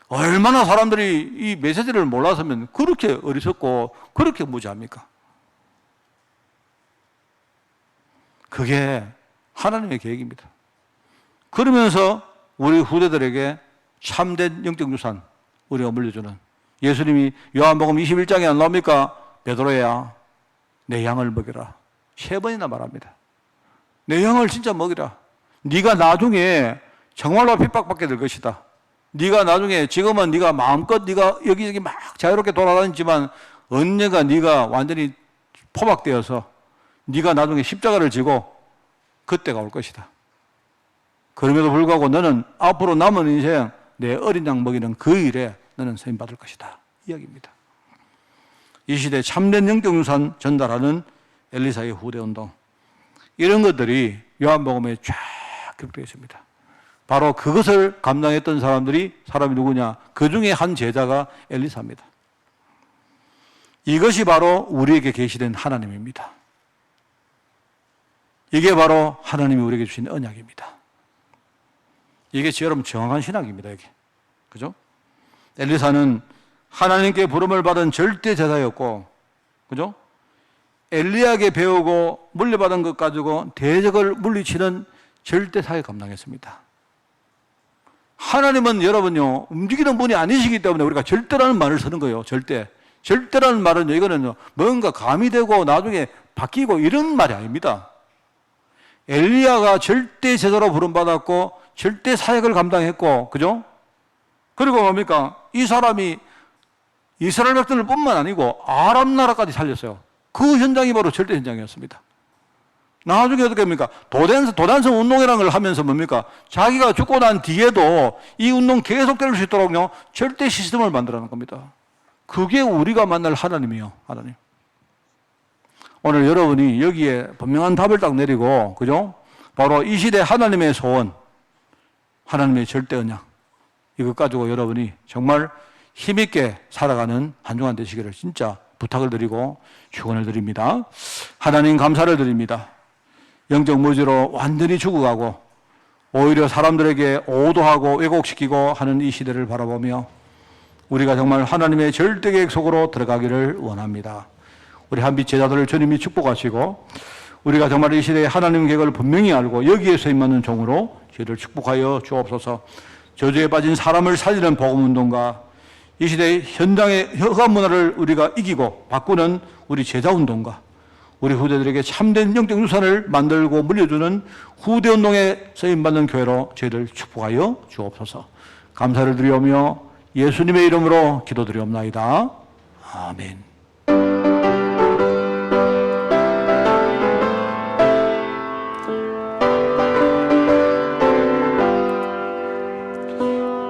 얼마나 사람들이 이 메시지를 몰라서면 그렇게 어리석고 그렇게 무지합니까? 그게 하나님의 계획입니다. 그러면서 우리 후대들에게 참된 영적 유산, 우리가 물려주는, 예수님이 요한복음 21장에 안 나옵니까? 베드로야, 내 양을 먹여라. 3번이나 말합니다. 내 양을 진짜 먹이라. 네가 나중에 정말로 핍박받게 될 것이다. 네가 나중에, 지금은 네가 마음껏 네가 여기저기 막 자유롭게 돌아다니지만 언젠가 네가 완전히 포박되어서 네가 나중에 십자가를 지고 그때가 올 것이다. 그럼에도 불구하고 너는 앞으로 남은 인생 내 어린 양 먹이는 그 일에 너는 쓰임받을 것이다. 이야기입니다. 이 시대 참된 영적 유산 전달하는 엘리사의 후대운동, 이런 것들이 요한복음에 쫙 기록되어 있습니다. 바로 그것을 감당했던 사람이 누구냐? 그 중에 한 제자가 엘리사입니다. 이것이 바로 우리에게 계시된 하나님입니다. 이게 바로 하나님이 우리에게 주신 언약입니다. 이게 여러분 정확한 신학입니다. 이게. 그죠? 엘리사는 하나님께 부름을 받은 절대 제사였고, 그죠? 엘리야에게 배우고 물려받은 것 가지고 대적을 물리치는 절대 사역 감당했습니다. 하나님은 여러분요, 움직이는 분이 아니시기 때문에 우리가 절대라는 말을 쓰는 거예요. 절대. 절대라는 말은 이거는 뭔가 가미되고 나중에 바뀌고 이런 말이 아닙니다. 엘리야가 절대 제자로 부름받았고 절대 사역을 감당했고, 그죠? 그리고 뭡니까? 이 사람이 이스라엘 백성들 뿐만 아니고 아람 나라까지 살렸어요. 그 현장이 바로 절대 현장이었습니다. 나중에 어떻게 합니까? 도단성 운동이라는 걸 하면서 뭡니까? 자기가 죽고 난 뒤에도 이 운동 계속될 수 있도록요, 절대 시스템을 만들어낸 겁니다. 그게 우리가 만날 하나님이요, 하나님. 오늘 여러분이 여기에 분명한 답을 딱 내리고, 그죠? 바로 이 시대 하나님의 소원, 하나님의 절대 언약, 이것 가지고 여러분이 정말 힘있게 살아가는 한 주간 되시기를 진짜 부탁을 드리고 축원을 드립니다. 하나님 감사를 드립니다. 영적 무지로 완전히 죽어가고 오히려 사람들에게 오도하고 왜곡시키고 하는 이 시대를 바라보며 우리가 정말 하나님의 절대 계획 속으로 들어가기를 원합니다. 우리 한빛 제자들을 주님이 축복하시고 우리가 정말 이 시대에 하나님 계획을 분명히 알고 여기에 쓰임받는 종으로 저희를 축복하여 주옵소서. 저주에 빠진 사람을 살리는 복음운동과 이 시대의 현장의 흑암 문화를 우리가 이기고 바꾸는 우리 제자운동과 우리 후대들에게 참된 영적 유산을 만들고 물려주는 후대운동에 쓰임받는 교회로 저희를 축복하여 주옵소서. 감사를 드리오며 예수님의 이름으로 기도드리옵나이다. 아멘.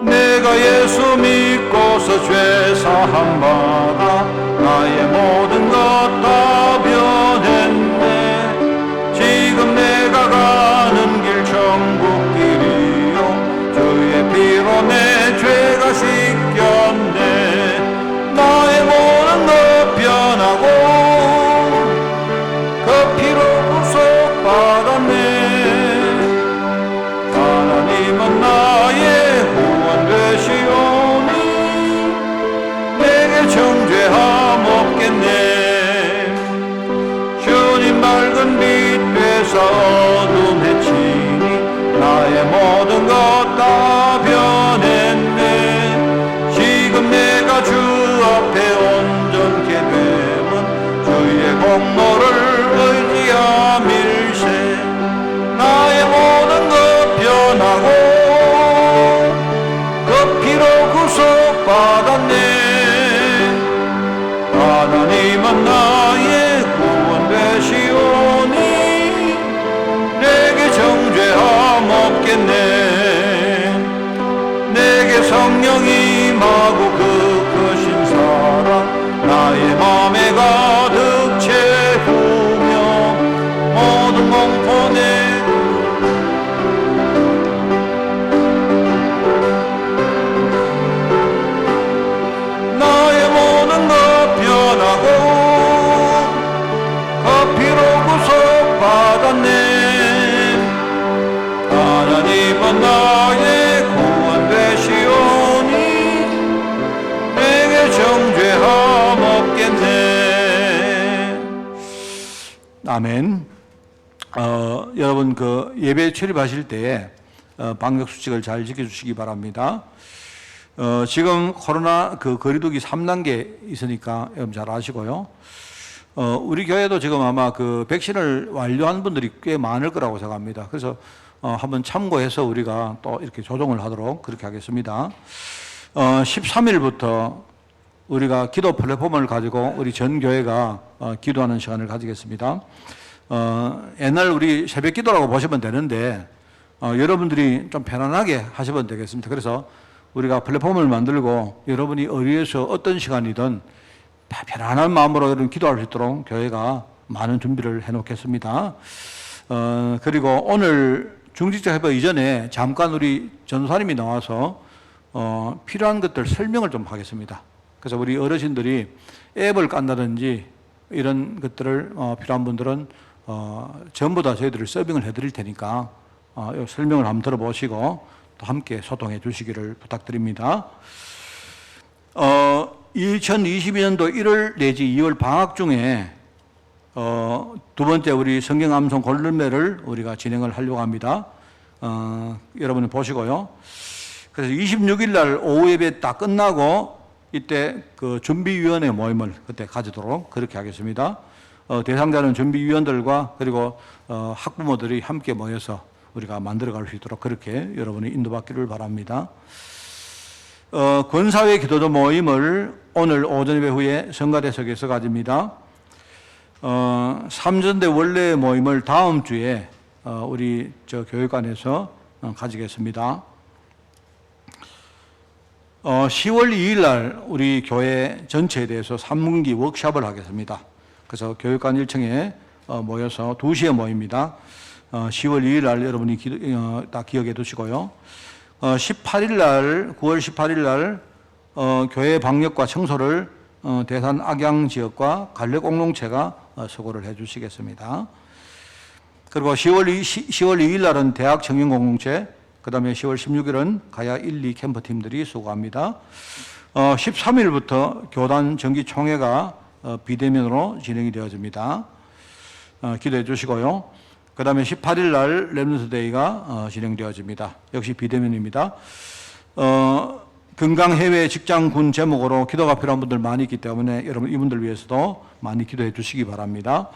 내가 예수 믿고서 죄 사함 받아 나의 모든 것 다 변했네. 지금 내가 가는 길 천국 길이요 주의 피로 내 죄가 씻겼네. 나의 모든 것 변하고 그 피로 구속받았네. 하나님은 나의 구원 되시오니 내게 정죄함 없겠네. 주님 밝은 빛 되사 어둠 해치니 나의 모든 것 다 변했네. 지금 내가 주 앞에 온전케 됨은 주의 공로를 의지함일세. 나의 모든 것 변하고 그 피로 구속받았네. 하나님은 나의 구원 되시오니 내게 정죄함 없겠네. 내게 성령이 임하고 그 크신 사랑 나의 맘에 가득 채우며 모든 공포 내 아멘. 여러분 그 예배 출입하실 때에 방역 수칙을 잘 지켜주시기 바랍니다. 지금 코로나 그 거리두기 3단계 있으니까 여러분 잘 아시고요. 우리 교회도 지금 아마 그 백신을 완료한 분들이 꽤 많을 거라고 생각합니다. 그래서 한번 참고해서 우리가 또 이렇게 조정을 하도록 그렇게 하겠습니다. 13일부터 우리가 기도 플랫폼을 가지고 우리 전 교회가 기도하는 시간을 가지겠습니다. 옛날 우리 새벽 기도라고 보시면 되는데 여러분들이 좀 편안하게 하시면 되겠습니다. 그래서 우리가 플랫폼을 만들고 여러분이 어디에서 어떤 시간이든 편안한 마음으로 여러분 기도할 수 있도록 교회가 많은 준비를 해놓겠습니다. 그리고 오늘 중직자 협의 이전에 잠깐 우리 전도사님이 나와서 필요한 것들 설명을 좀 하겠습니다. 그래서 우리 어르신들이 앱을 깐다든지 이런 것들을 필요한 분들은 전부 다 저희들이 서빙을 해드릴 테니까 설명을 한번 들어보시고 또 함께 소통해 주시기를 부탁드립니다. 2022년도 1월 내지 2월 방학 중에 두 번째 우리 성경 암송 골룸매를 우리가 진행을 하려고 합니다. 여러분이 보시고요. 그래서 26일 날 오후 예배 딱 끝나고 이때 그 준비위원회 모임을 그때 가지도록 그렇게 하겠습니다. 대상자는 준비위원들과 그리고 학부모들이 함께 모여서 우리가 만들어갈 수 있도록 그렇게 여러분이 인도받기를 바랍니다. 권사회 기도조 모임을 오늘 오전 예배 후에 성가대석에서 가집니다. 3전대 원래 모임을 다음 주에 우리 저 교육관에서 가지겠습니다. 10월 2일 날 우리 교회 전체에 대해서 3분기 워크숍을 하겠습니다. 그래서 교육관 1층에 모여서 2시에 모입니다. 10월 2일 날 여러분이 다 기억해 두시고요. 18일 날, 9월 18일 날 교회 방역과 청소를 대산 악양 지역과 갈래 공동체가 수고를 해 주시겠습니다. 그리고 10월 2일 날은 대학 청년 공동체, 그 다음에 10월 16일은 가야 1, 2 캠프팀들이 수고합니다. 13일부터 교단 정기총회가 비대면으로 진행이 되어집니다. 기도해 주시고요. 그 다음에 18일 날 렘넌트 데이가 진행되어집니다. 역시 비대면입니다. 건강해외 직장군 제목으로 기도가 필요한 분들 많이 있기 때문에 여러분 이분들 위해서도 많이 기도해 주시기 바랍니다.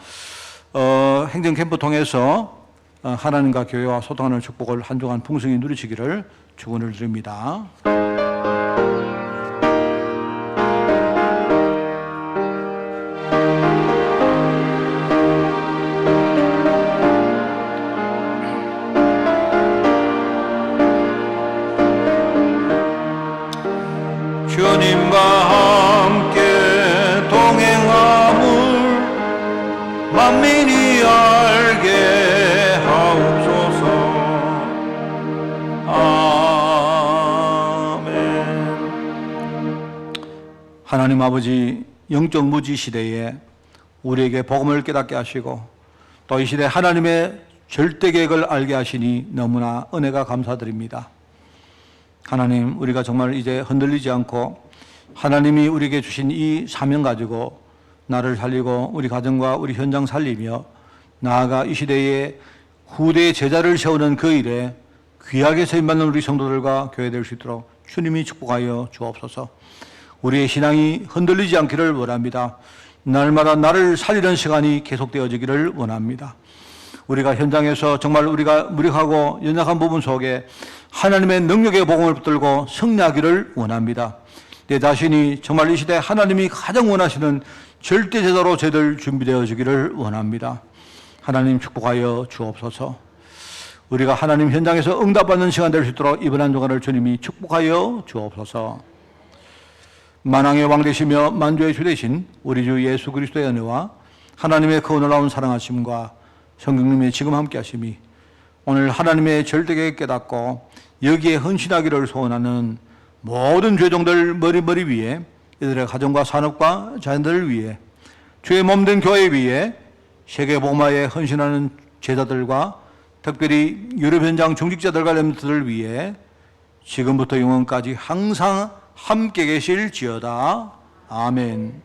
행정캠프 통해서 하나님과 교회와 소통하는 축복을 한 주간 풍성히 누리시기를 축원을 드립니다. 주님과 함께 동행함을 만민이 알게 하옵소서. 아멘. 하나님 아버지, 영적 무지 시대에 우리에게 복음을 깨닫게 하시고 또 이 시대 하나님의 절대 계획을 알게 하시니 너무나 은혜가 감사드립니다. 하나님, 우리가 정말 이제 흔들리지 않고 하나님이 우리에게 주신 이 사명 가지고 나를 살리고 우리 가정과 우리 현장 살리며 나아가 이 시대에 후대의 제자를 세우는 그 일에 귀하게 쓰임받는 우리 성도들과 교회 될 수 있도록 주님이 축복하여 주옵소서. 우리의 신앙이 흔들리지 않기를 원합니다. 날마다 나를 살리는 시간이 계속되어지기를 원합니다. 우리가 현장에서 정말 우리가 무력하고 연약한 부분 속에 하나님의 능력의 복음을 붙들고 승리하기를 원합니다. 내 자신이 정말 이 시대에 하나님이 가장 원하시는 절대 제자로 저희들 준비되어지기를 원합니다. 하나님 축복하여 주옵소서. 우리가 하나님 현장에서 응답받는 시간 될 수 있도록 이번 한 주간을 주님이 축복하여 주옵소서. 만왕의 왕 되시며 만주의 주 되신 우리 주 예수 그리스도의 은혜와 하나님의 그 놀라운 사랑하심과 성령님의 지금 함께 하심이 오늘 하나님의 절대계획 깨닫고 여기에 헌신하기를 소원하는 모든 죄종들 머리 위에 이들의 가정과 산업과 자녀들을 위해 주의 몸된 교회 위에 세계복음화에 헌신하는 제자들과 특별히 유럽 현장 중직자들과 렘넌트들 위해 지금부터 영원까지 항상 함께 계실지어다. 아멘.